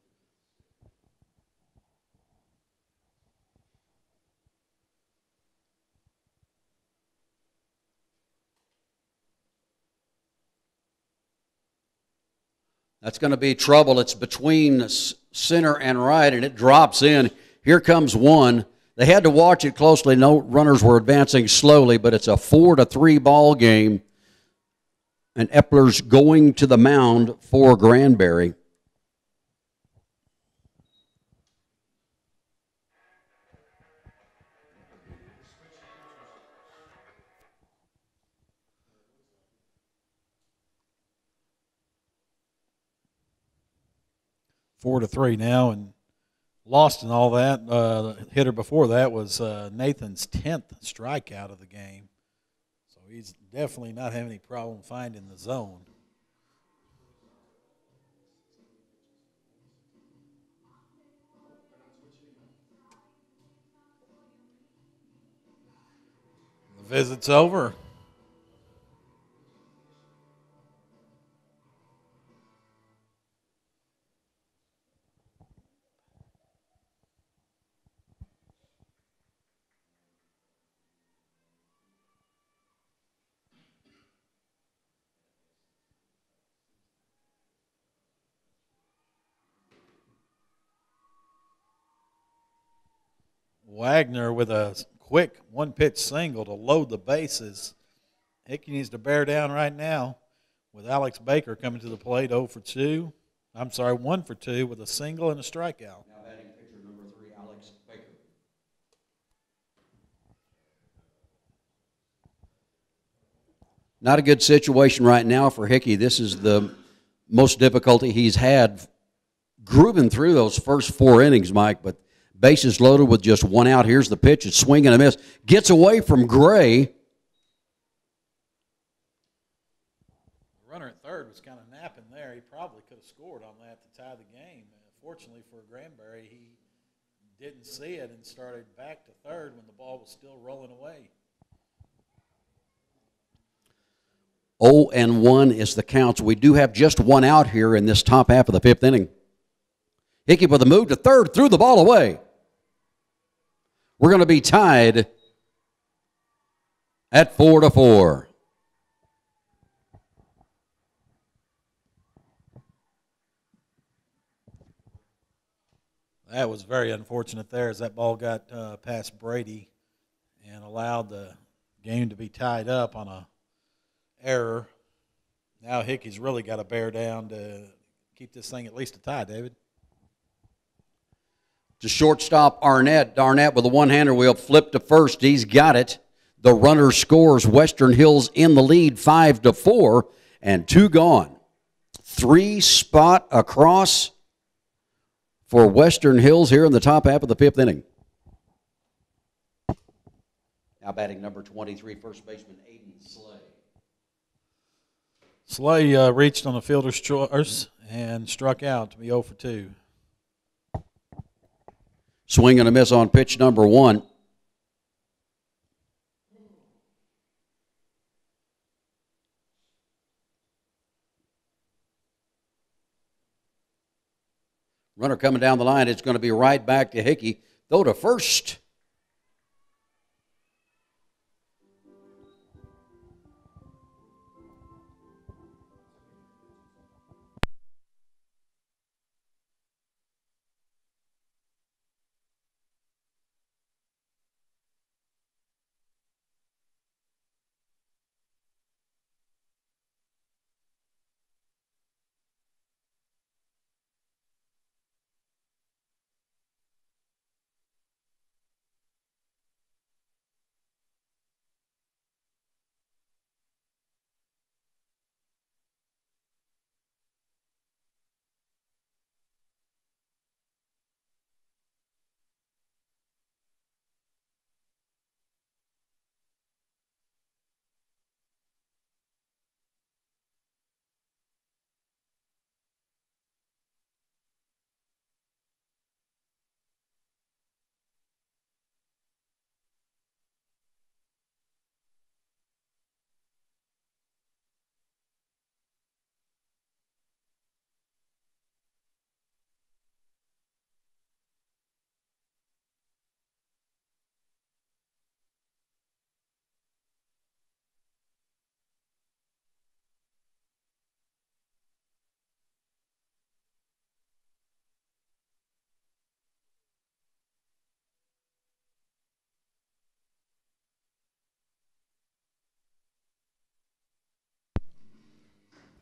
That's going to be trouble. It's between center and right, and it drops in. Here comes one. They had to watch it closely. No runners were advancing slowly, but it's a 4-3 ball game. And Epler's going to the mound for Granbury. Four to three now, and lost in all that. The hitter before that was Nathan's 10th strikeout of the game. So he's definitely not having any problem finding the zone. The visit's over. Wagner with a quick one-pitch single to load the bases. Hickey needs to bear down right now with Alex Baker coming to the plate 0 for 2. I'm sorry, 1 for 2 with a single and a strikeout. Now batting pitcher number 3, Alex Baker. Not a good situation right now for Hickey. This is the most difficulty he's had grooving through those first 4 innings, Mike, but bases loaded with just 1 out. Here's the pitch. It's swing and a miss. Gets away from Gray. The runner at third was kind of napping there. He probably could have scored on that to tie the game. Fortunately for Granbury, he didn't see it and started back to third when the ball was still rolling away. 0-1 is the count. So we do have just 1 out here in this top half of the 5th inning. Hickey with a move to third, threw the ball away. We're going to be tied at 4-4. That was very unfortunate there as that ball got past Brady and allowed the game to be tied up on a error. Now Hickey's really got to bear down to keep this thing at least a tie, David. To shortstop Arnett. Arnett with a one-hander wheel, flip to first. He's got it. The runner scores. Western Hills in the lead 5-4 and 2 gone. 3 spot across for Western Hills here in the top half of the 5th inning. Now batting number 23, first baseman Aiden Slay. Slay reached on a fielder's choice and struck out to be 0 for 2. Swing and a miss on pitch number 1. Runner coming down the line. It's going to be right back to Hickey. Throw to first.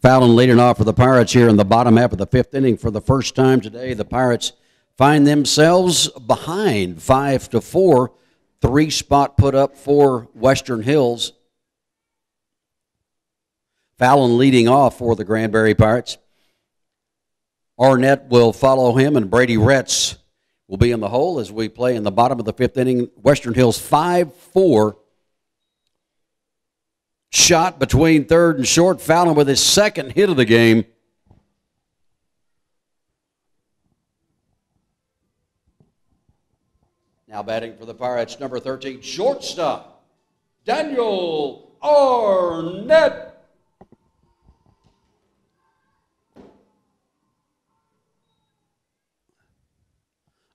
Fallon leading off for the Pirates here in the bottom half of the fifth inning. For the first time today, the Pirates find themselves behind 5-4. 3-spot put up for Western Hills. Fallon leading off for the Granbury Pirates. Arnett will follow him, and Brady Retz will be in the hole as we play in the bottom of the fifth inning. Western Hills 5-4. Shot between third and short. Fallon with his second hit of the game. Now batting for the Pirates, number 13, shortstop, Daniel Arnett.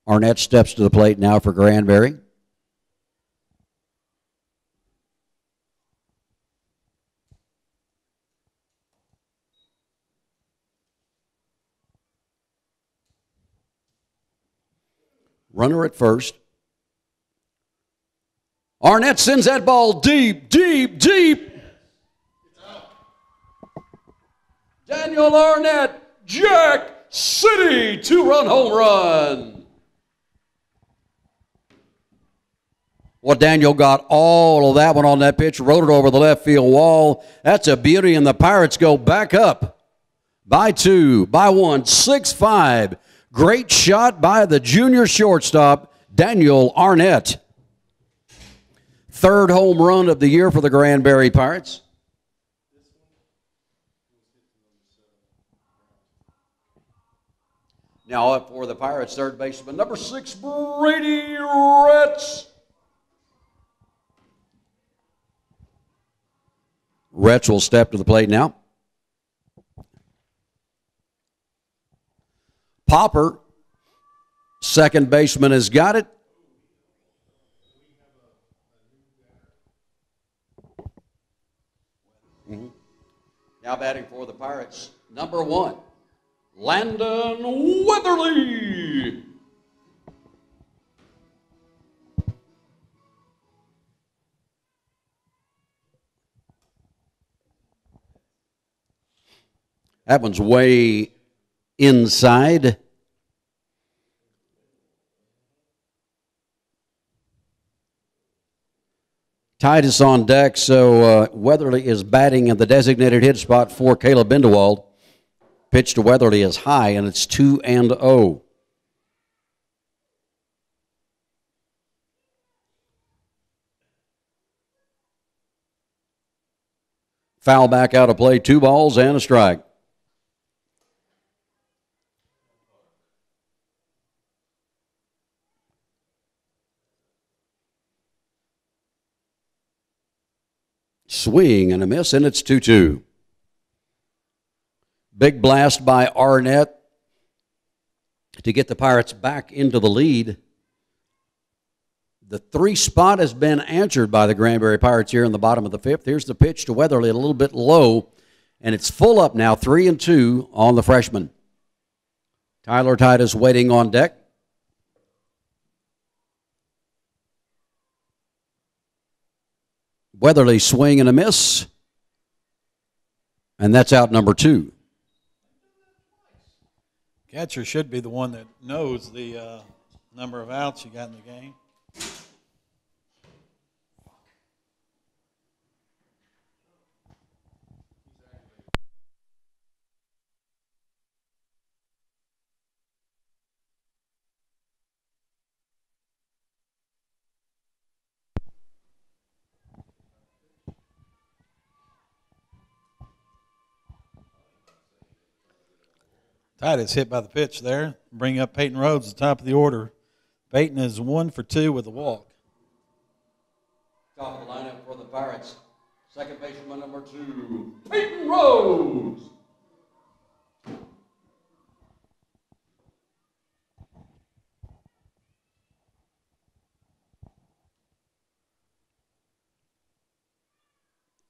Arnett steps to the plate now for Granbury. Runner at first. Arnett sends that ball deep, deep, deep. Daniel Arnett, Jack City, 2-run home run. Well, Daniel got all of that one on that pitch, rode it over the left field wall. That's a beauty, and the Pirates go back up by 2, by 1, 6-5. Great shot by the junior shortstop, Daniel Arnett. Third home run of the year for the Granbury Pirates. Now up for the Pirates, third baseman, number 6, Brady Retz. Retz will step to the plate now. Popper, second baseman, has got it. Now batting for the Pirates, number 1, Landon Weatherly. That one's way inside. Titus on deck, so Weatherly is batting in the designated hit spot for Caleb Bindewald. Pitch to Weatherly is high, and it's 2-0. Foul back out of play, 2 balls and a strike. Swing and a miss, and it's 2-2. Big blast by Arnett to get the Pirates back into the lead. The 3 spot has been answered by the Granbury Pirates here in the bottom of the fifth. Here's the pitch to Weatherly, a little bit low, and it's full up now, 3-2 on the freshman. Tyler Titus waiting on deck. Weatherly swing and a miss, and that's out number 2. Catcher should be the one that knows the number of outs you got in the game. Titus hit by the pitch there. Bring up Peyton Rhodes at the top of the order. Peyton is 1 for 2 with a walk. Top of the lineup for the Pirates. Second baseman number 2, Peyton Rhodes.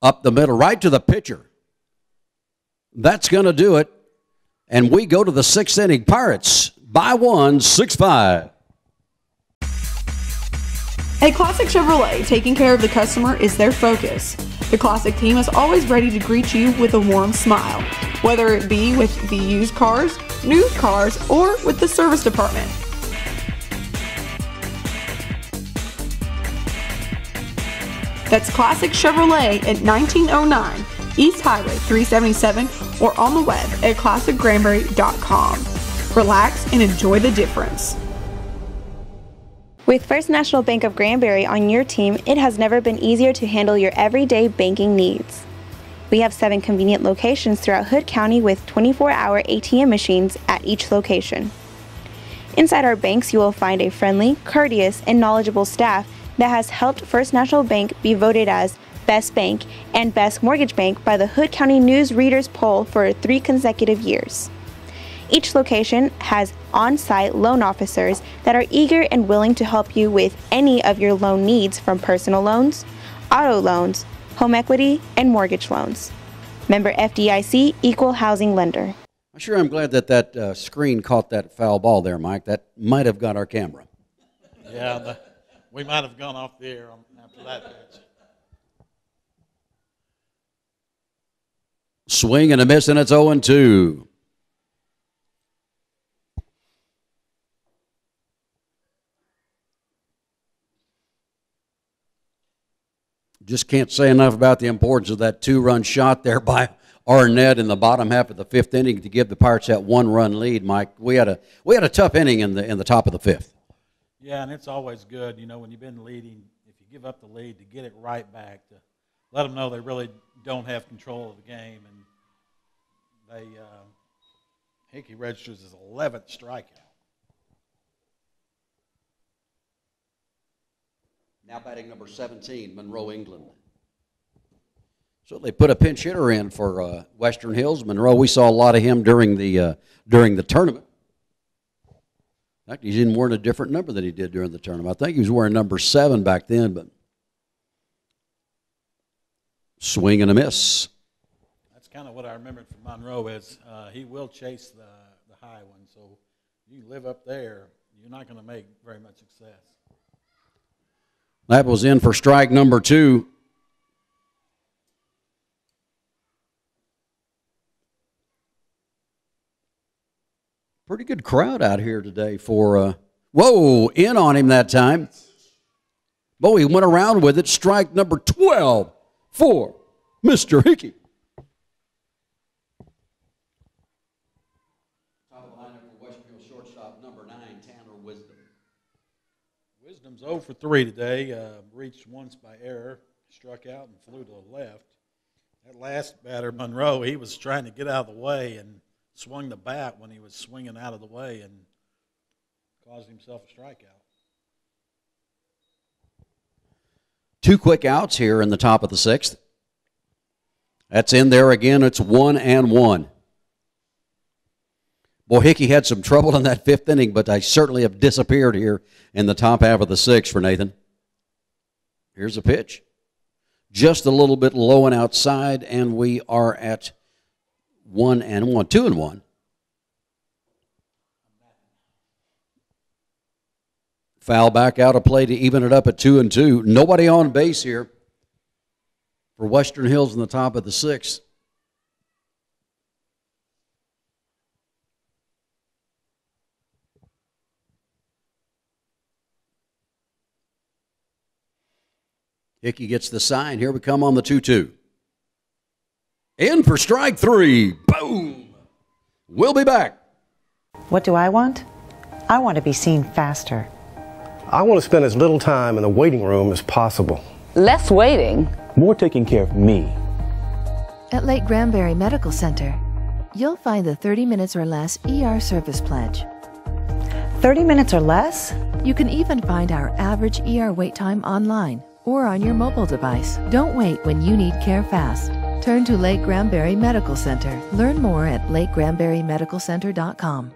Up the middle, right to the pitcher. That's going to do it. And we go to the 6th inning. Pirates by 1, 6-5. At Classic Chevrolet, taking care of the customer is their focus. The Classic team is always ready to greet you with a warm smile, whether it be with the used cars, new cars, or with the service department. That's Classic Chevrolet at 1909 East Highway 377 or on the web at classicgranbury.com. Relax and enjoy the difference. With First National Bank of Granbury on your team, it has never been easier to handle your everyday banking needs. We have 7 convenient locations throughout Hood County with 24-hour ATM machines at each location. Inside our banks, you will find a friendly, courteous, and knowledgeable staff that has helped First National Bank be voted as Best Bank and Best Mortgage Bank by the Hood County News Readers Poll for 3 consecutive years. Each location has on-site loan officers that are eager and willing to help you with any of your loan needs, from personal loans, auto loans, home equity, and mortgage loans. Member FDIC, Equal Housing Lender. I sure am glad that that screen caught that foul ball there, Mike. That might have got our camera. Yeah, we might have gone off the air after that pitch. Swing and a miss, and it's 0-2. Just can't say enough about the importance of that 2-run shot there by Arnett in the bottom half of the 5th inning to give the Pirates that 1-run lead. Mike, we had a tough inning in the top of the 5th. Yeah, and it's always good, when you've been leading, if you give up the lead, to get it right back, to let them know they really don't have control of the game. And Hickey registers his 11th strikeout. Now batting number 17, Monroe, England. So they put a pinch hitter in for Western Hills. Monroe, we saw a lot of him during the tournament. In fact, he's even wearing a different number than he did during the tournament. I think he was wearing number 7 back then, but swing and a miss. That's kind of what I remembered from Monroe is he will chase the high one. So you live up there, you're not going to make very much success. That was in for strike number 2. Pretty good crowd out here today for, whoa, in on him that time. Bowie went around with it. Strike number 12 for Mr. Hickey. Top of the lineup for Westfield shortstop number 9, Tanner Wisdom. Wisdom's 0 for 3 today. Reached once by error, struck out and flew to the left. That last batter, Monroe, he was trying to get out of the way and swung the bat when he was swinging out of the way and caused himself a strikeout. 2 quick outs here in the top of the 6th. That's in there again. It's 1-1. Boy, Hickey had some trouble in that 5th inning, but they certainly have disappeared here in the top half of the 6th for Nathan. Here's a pitch. Just a little bit low and outside, and we are at 1-1, 2-1. Foul back out of play to even it up at 2-2. Nobody on base here for Western Hills in the top of the 6th. Hickey gets the sign. Here we come on the 2-2. In for strike 3. Boom. We'll be back. What do I want? I want to be seen faster. I want to spend as little time in the waiting room as possible. Less waiting. More taking care of me. At Lake Granbury Medical Center, you'll find the 30 minutes or less ER service pledge. 30 minutes or less? You can even find our average ER wait time online or on your mobile device. Don't wait when you need care fast. Turn to Lake Granbury Medical Center. Learn more at lakegranburymedicalcenter.com.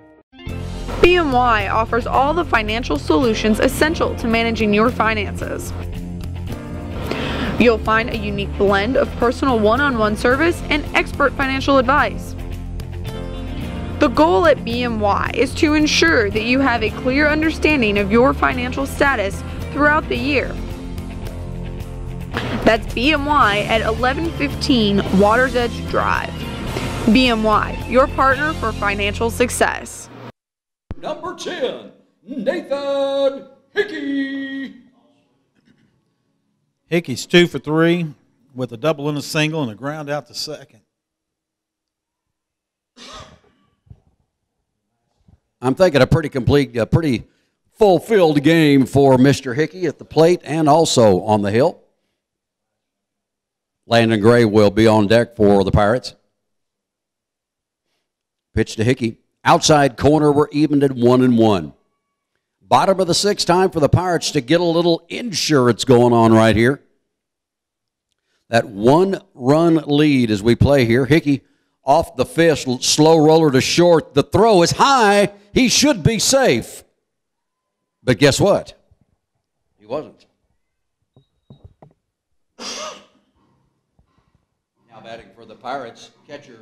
BMY offers all the financial solutions essential to managing your finances. You'll find a unique blend of personal one-on-one service and expert financial advice. The goal at BMY is to ensure that you have a clear understanding of your financial status throughout the year. That's BMY at 1115 Waters Edge Drive. BMY, your partner for financial success. Number 10, Nathan Hickey. Hickey's 2 for 3 with a double and a single and a ground out to second. I'm thinking a pretty complete, a pretty fulfilled game for Mr. Hickey at the plate and also on the hill. Landon Gray will be on deck for the Pirates. Pitch to Hickey. Outside corner, we're evened at 1-1. Bottom of the sixth, time for the Pirates to get a little insurance going on right here. That one-run lead as we play here. Hickey off the fist, slow roller to short. The throw is high. He should be safe. But guess what? He wasn't. Now batting for the Pirates, catcher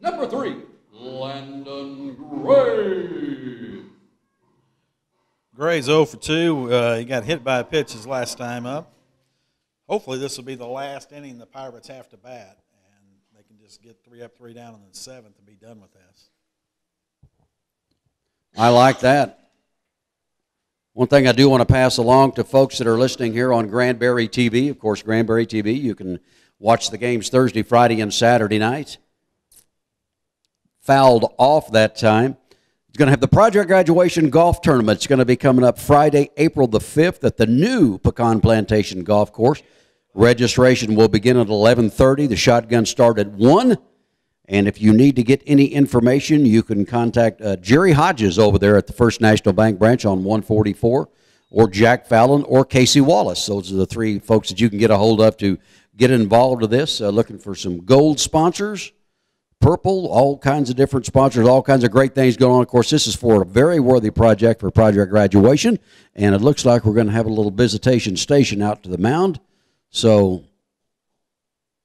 number 3, Landon Gray. Gray's 0 for 2. He got hit by a pitch his last time up. Hopefully this will be the last inning the Pirates have to bat, and they can just get 3 up, 3 down in the 7th and be done with this. I like that. One thing I do want to pass along to folks that are listening here on Granbury TV. Of course, Granbury TV, you can watch the games Thursday, Friday, and Saturday night. Fouled off that time. It's going to have the Project Graduation Golf Tournament. It's going to be coming up Friday, April the 5th at the new Pecan Plantation Golf Course. Registration will begin at 11:30. The shotgun start at 1. And if you need to get any information, you can contact Jerry Hodges over there at the First National Bank branch on 144, or Jack Fallon, or Casey Wallace. Those are the 3 folks that you can get a hold of to get involved with this. Looking for some gold sponsors, purple, all kinds of different sponsors, all kinds of great things going on. Of course, this is for a very worthy project for Project Graduation, and it looks like we're going to have a little visitation station out to the mound. So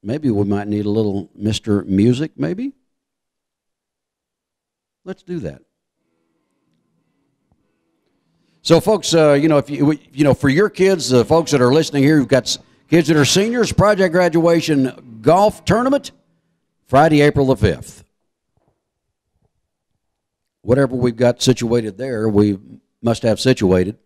maybe we might need a little Mr. Music, maybe? Let's do that. So, folks, for your kids, the folks that are listening here, you've got kids that are seniors, Project Graduation Golf Tournament, Friday, April the 5th. Whatever we've got situated there, we must have situated.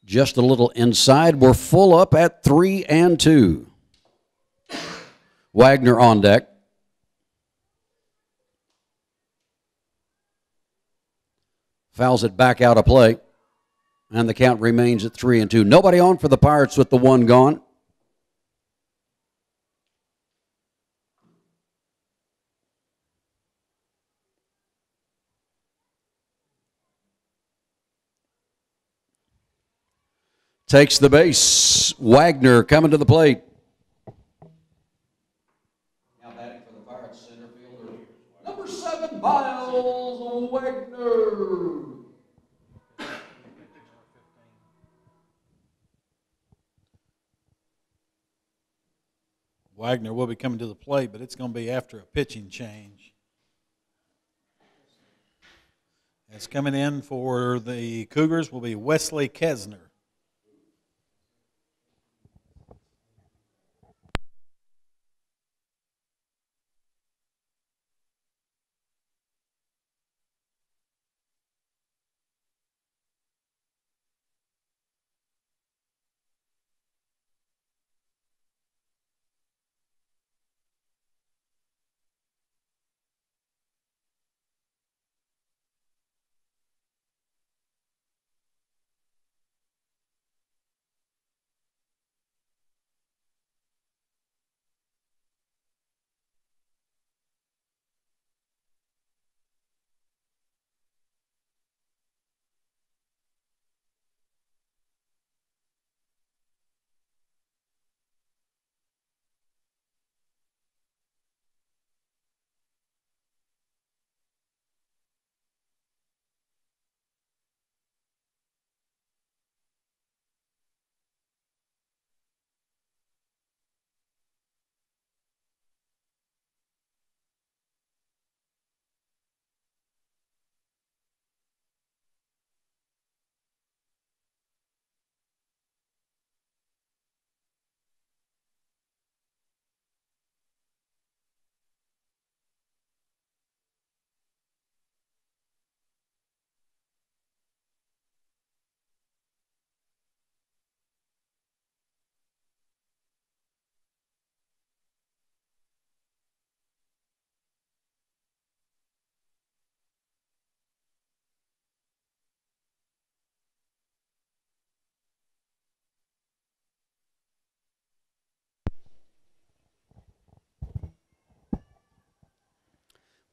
Just a little inside. We're full up at 3-2. Wagner on deck. Fouls it back out of play. And the count remains at 3-2. Nobody on for the Pirates with the 1 gone. Takes the base. Wagner coming to the plate. Now batting for the Pirates center fielder, number 7, Miles Wagner. Wagner will be coming to the plate, but it's going to be after a pitching change. It's coming in for the Cougars will be Wesley Kesner.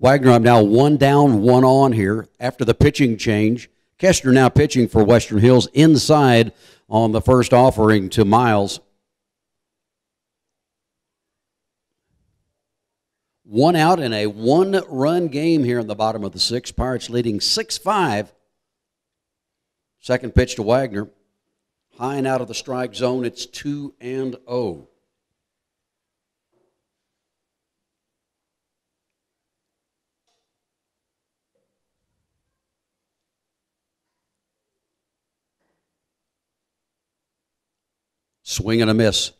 Wagner, I'm now 1 down, 1 on here after the pitching change. Kestner now pitching for Western Hills inside on the first offering to Miles. 1 out in a 1-run game here in the bottom of the 6th. Pirates leading 6-5. Second pitch to Wagner. High and out of the strike zone. It's 2-0. Swing and a miss.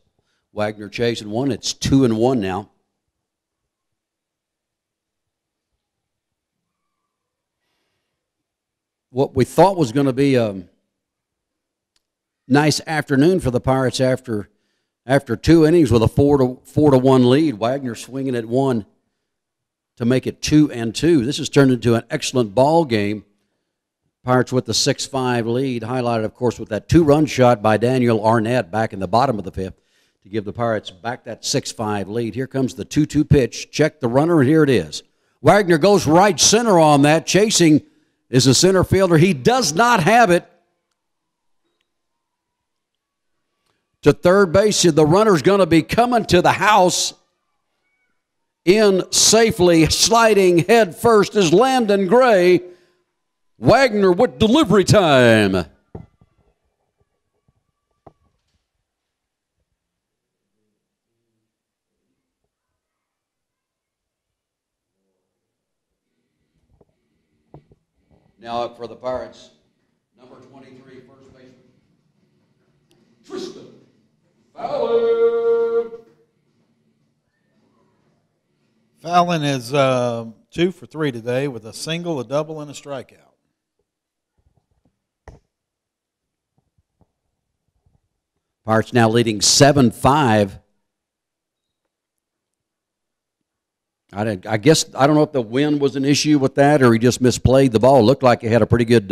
Wagner chasing one. It's 2-1 now. What we thought was going to be a nice afternoon for the Pirates after 2 innings with a 4-1 lead. Wagner swinging at one to make it 2-2. This has turned into an excellent ball game. Pirates with the 6-5 lead, highlighted, of course, with that 2-run shot by Daniel Arnett back in the bottom of the 5th to give the Pirates back that 6-5 lead. Here comes the 2-2 pitch. Check the runner, and here it is. Wagner goes right center on that. Chasing is a center fielder. He does not have it. To third base, the runner's going to be coming to the house. In safely, sliding head first is Landon Gray. Wagner with delivery time. Now up for the Pirates, number 23, first baseman, Tristan Fallon. Fallon is 2 for 3 today with a single, a double, and a strikeout. Pirates now leading 7-5. I guess I don't know if the wind was an issue with that or he just misplayed the ball. It looked like he had a pretty good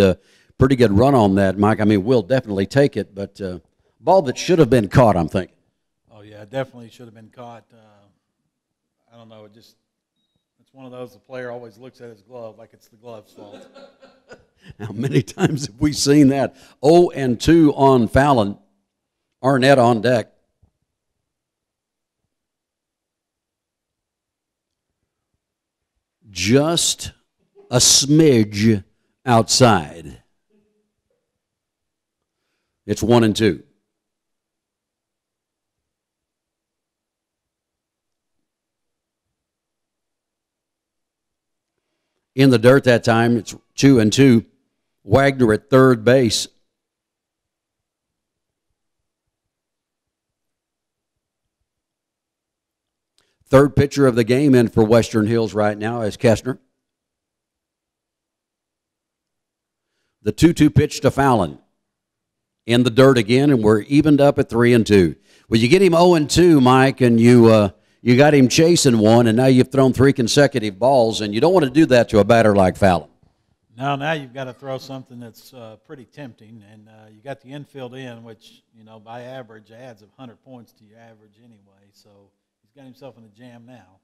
run on that, Mike. I mean, we'll definitely take it, but ball that should have been caught, I'm thinking. Oh yeah, definitely should have been caught. I don't know. It's one of those the player always looks at his glove like it's the glove's fault. How many times have we seen that? 0-2 on Fallon. Arnett on deck. Just a smidge outside. It's 1-2. In the dirt that time, it's 2-2. Wagner at third base. Third pitcher of the game in for Western Hills right now is Kestner. The 2-2 pitch to Fallon. In the dirt again, and we're evened up at 3-2. Well, you get him 0-2, Mike, and you got him chasing one, and now you've thrown 3 consecutive balls, and you don't want to do that to a batter like Fallon. Now you've got to throw something that's pretty tempting, and you got the infield in, which, by average adds 100 points to your average anyway, so he's got himself in a jam now.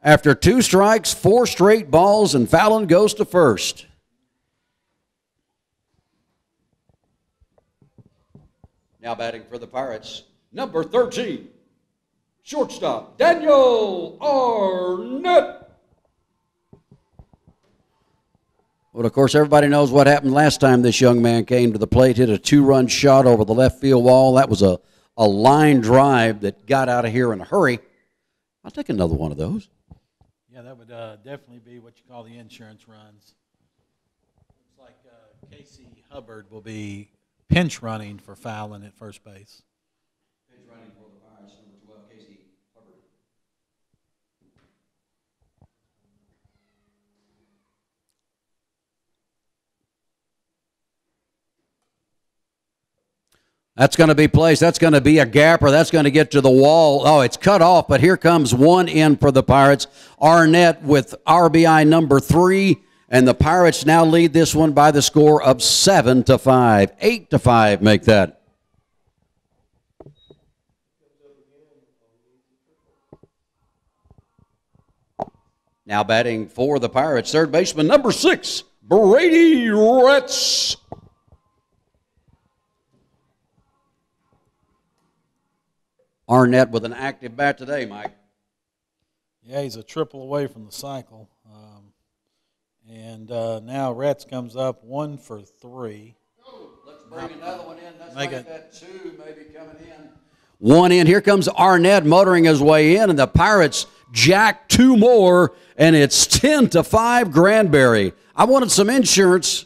After 2 strikes, 4 straight balls, and Fallon goes to first. Now batting for the Pirates, number 13, shortstop, Daniel Arnett. Well, of course, everybody knows what happened last time this young man came to the plate, hit a 2-run shot over the left field wall. That was a line drive that got out of here in a hurry. I'll take another one of those. Yeah, that would definitely be what you call the insurance runs. Looks like Casey Hubbard will be pinch running for Fallon at first base. Pinch running for the Pirates, number 12, Casey Hubbard. That's going to be placed. That's going to be a gapper. That's going to get to the wall. Oh, it's cut off, but here comes one in for the Pirates. Arnett with RBI number 3, and the Pirates now lead this one by the score of 7-5. 8-5 make that. Now batting for the Pirates, third baseman, number 6, Brady Retz. Arnett with an active bat today, Mike. Yeah, he's a triple away from the cycle. Now Retz comes up 1 for 3. Let's bring another one in. Let's Make make it- that 2 maybe coming in. 1 in. Here comes Arnett motoring his way in, and the Pirates jack 2 more, and it's 10-5 Granbury. I wanted some insurance.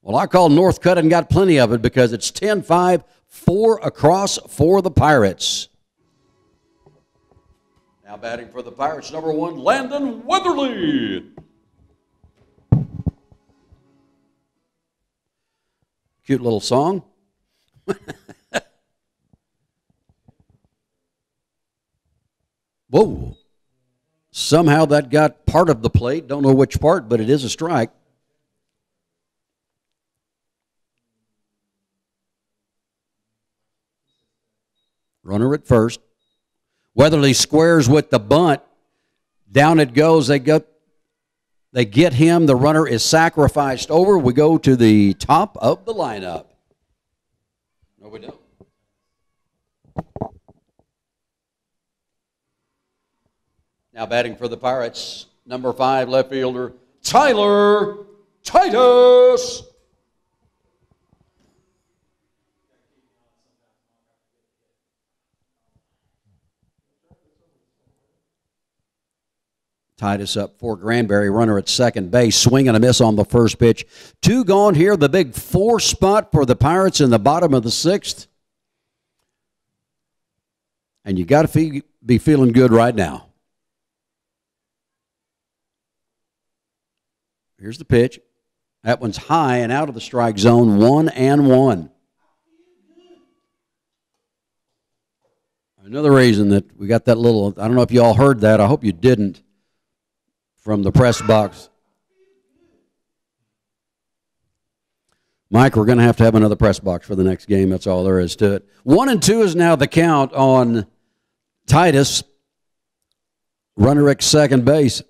Well, I called Northcutt and got plenty of it because it's 10-5, 4 across for the Pirates. Now batting for the Pirates, number 1, Landon Weatherly. Cute little song. Whoa. Somehow that got part of the plate. Don't know which part, but it is a strike. Runner at first. Weatherly squares with the bunt. Down it goes. They get him. The runner is sacrificed over. We go to the top of the lineup. No, we don't. Now batting for the Pirates, number 5 left fielder, Tyler Titus. Titus up for Granbury, runner at second base, swing and a miss on the first pitch. 2 gone here, the big 4 spot for the Pirates in the bottom of the 6th. And you got to be feeling good right now. Here's the pitch. That one's high and out of the strike zone, 1-1. Another reason that we got that little, I don't know if you all heard that, I hope you didn't, from the press box. Mike, we're going to have another press box for the next game. That's all there is to it. 1-2 is now the count on Titus. Runner at second base.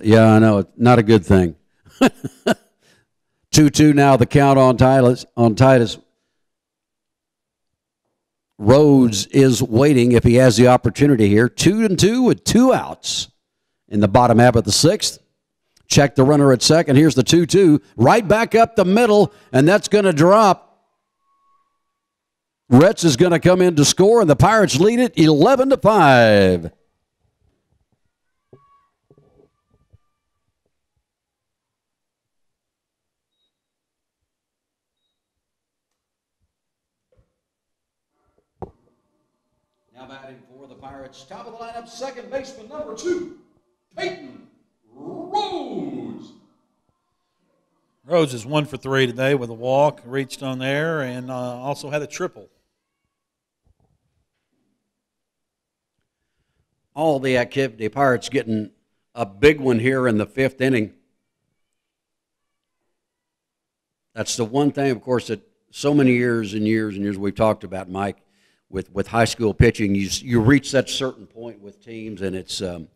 Yeah, I know. It's not a good thing. 2-2 now the count on Titus. Rhodes is waiting if he has the opportunity here. 2-2 with 2 outs in the bottom half of the 6th. Check the runner at second. Here's the 2-2. Right back up the middle, and that's going to drop. Retz is going to come in to score, and the Pirates lead it 11-5. Now batting for the Pirates, top of the lineup, second baseman, number 2, Peyton Rhodes. Rhodes is 1 for 3 today with a walk, reached on there, and also had a triple. All the activity, Pirates getting a big one here in the 5th inning. That's the one thing, of course, that so many years and years and years we've talked about, Mike, with high school pitching. You reach that certain point with teams, and it's and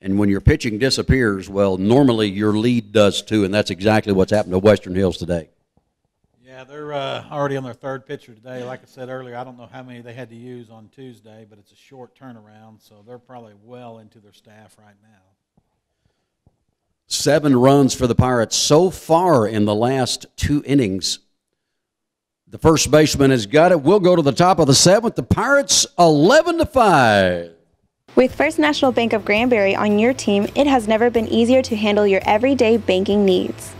when your pitching disappears, well, normally your lead does too, and that's exactly what's happened to Western Hills today. Yeah, they're already on their 3rd pitcher today. Like I said earlier, I don't know how many they had to use on Tuesday, but it's a short turnaround, so they're probably well into their staff right now. 7 runs for the Pirates so far in the last 2 innings. The first baseman has got it. We'll go to the top of the 7th. The Pirates 11-5. With First National Bank of Granbury on your team, it has never been easier to handle your everyday banking needs.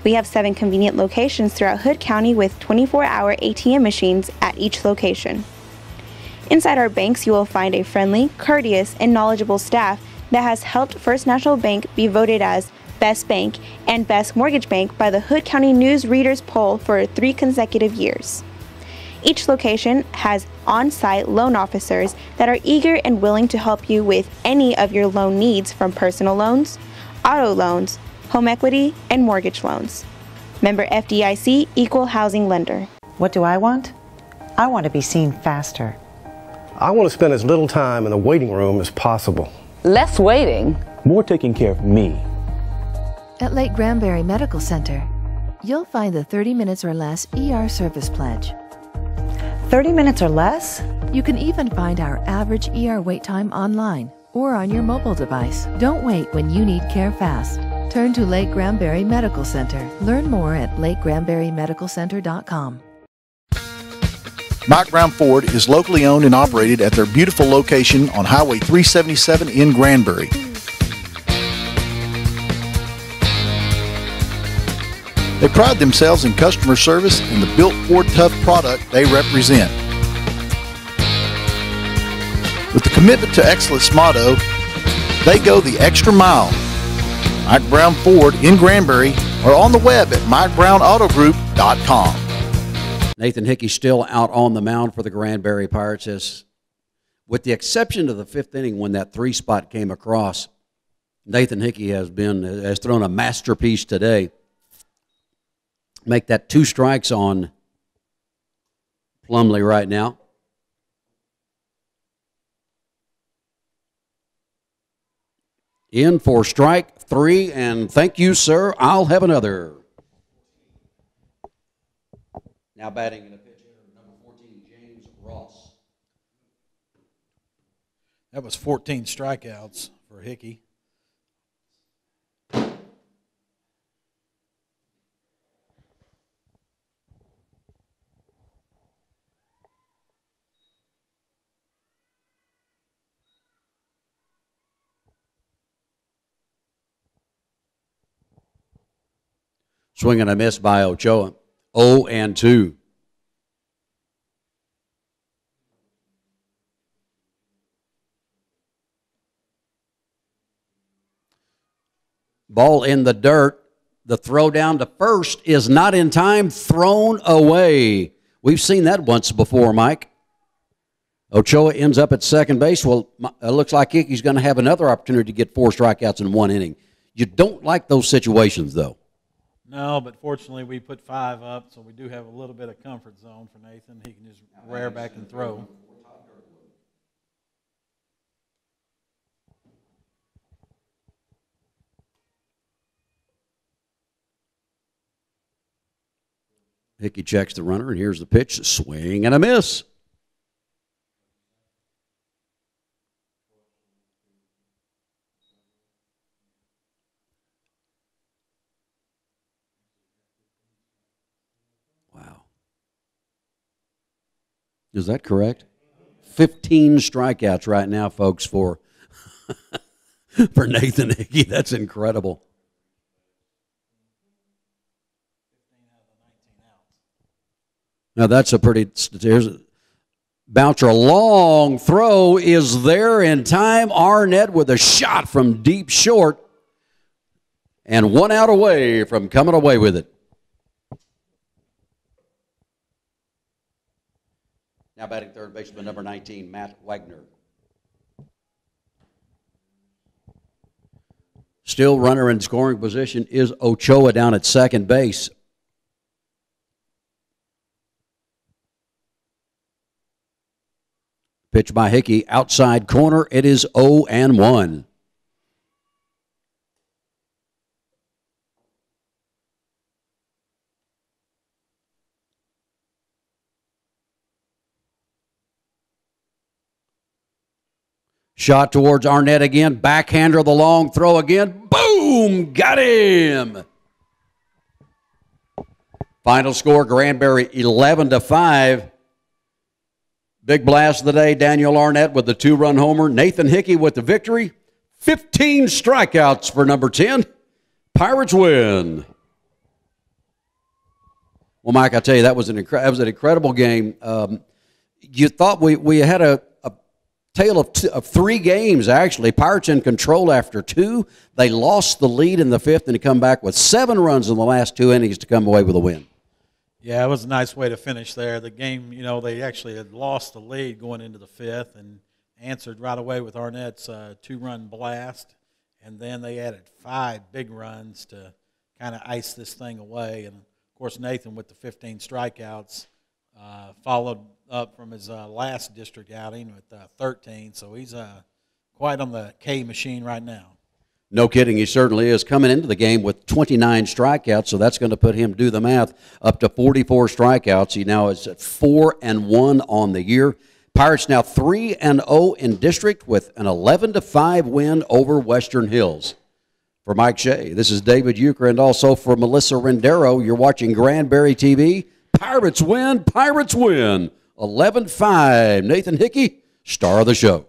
We have 7 convenient locations throughout Hood County with 24-hour ATM machines at each location. Inside our banks, you will find a friendly, courteous, and knowledgeable staff that has helped First National Bank be voted as Best Bank and Best Mortgage Bank by the Hood County News Readers Poll for 3 consecutive years. Each location has on-site loan officers that are eager and willing to help you with any of your loan needs, from personal loans, auto loans, home equity, and mortgage loans. Member FDIC, Equal Housing Lender. What do I want? I want to be seen faster. I want to spend as little time in the waiting room as possible. Less waiting. More taking care of me. At Lake Granbury Medical Center, you'll find the 30 minutes or less ER service pledge. 30 minutes or less? You can even find our average ER wait time online or on your mobile device. Don't wait when you need care fast. Turn to Lake Granbury Medical Center. Learn more at lakegranburymedicalcenter.com. Mike Brown Ford is locally owned and operated at their beautiful location on Highway 377 in Granbury. They pride themselves in customer service and the built Ford Tough product they represent. With the commitment to excellence motto, they go the extra mile. Mike Brown Ford in Granbury or on the web at MikeBrownAutoGroup.com. Nathan Hickey still out on the mound for the Granbury Pirates, as, with the exception of the fifth inning when that 3-spot came across. Nathan Hickey has thrown a masterpiece today. Make that 2 strikes on Plumlee right now. In for strike 3, and thank you, sir. I'll have another. Now batting in the pitch hitter, number 14, James Ross. That was 14 strikeouts for Hickey. Swing and a miss by Ochoa. 0-2. Ball in the dirt. The throw down to first is not in time. Thrown away. We've seen that once before, Mike. Ochoa ends up at second base. Well, it looks like Hickey's going to have another opportunity to get 4 strikeouts in 1 inning. You don't like those situations, though. No, but fortunately we put 5 up, so we do have a little bit of comfort zone for Nathan. He can just rear back and throw. Hickey checks the runner, and here's the pitch. Swing and a miss. Wow. Is that correct? 15 strikeouts right now, folks, for for Nathan Hickey. That's incredible. Now that's a pretty, here's Bouncer, long throw is there in time. Arnett with a shot from deep short, and 1 out away from coming away with it. Now batting third baseman number 19, Matt Wagner. Still runner in scoring position is Ochoa down at second base. Pitch by Hickey, outside corner. It is 0-1. Shot towards Arnett again. Backhander, the long throw again. Boom! Got him! Final score, Granbury 11-5. Big blast of the day, Daniel Arnett with the 2-run homer. Nathan Hickey with the victory. 15 strikeouts for number 10. Pirates win. Well, Mike, I tell you, that was an incredible game. You thought we had a tale of 3 games, actually. Pirates in control after 2. They lost the lead in the 5th and to come back with 7 runs in the last 2 innings to come away with a win. Yeah, it was a nice way to finish there. The game, you know, they actually had lost the lead going into the 5th and answered right away with Arnett's 2-run blast. And then they added 5 big runs to kind of ice this thing away. And, of course, Nathan with the 15 strikeouts followed up from his last district outing with 13, so he's quite on the K machine right now. No kidding, he certainly is. Coming into the game with 29 strikeouts, so that's going to put him, do the math, up to 44 strikeouts. He now is at 4-1 on the year. Pirates now 3-0 in district with an 11-5 win over Western Hills. For Mike Shea, this is David Youker, and also for Melissa Rendero, you're watching Granbury TV. Pirates win, 11-5. Nathan Hickey, star of the show.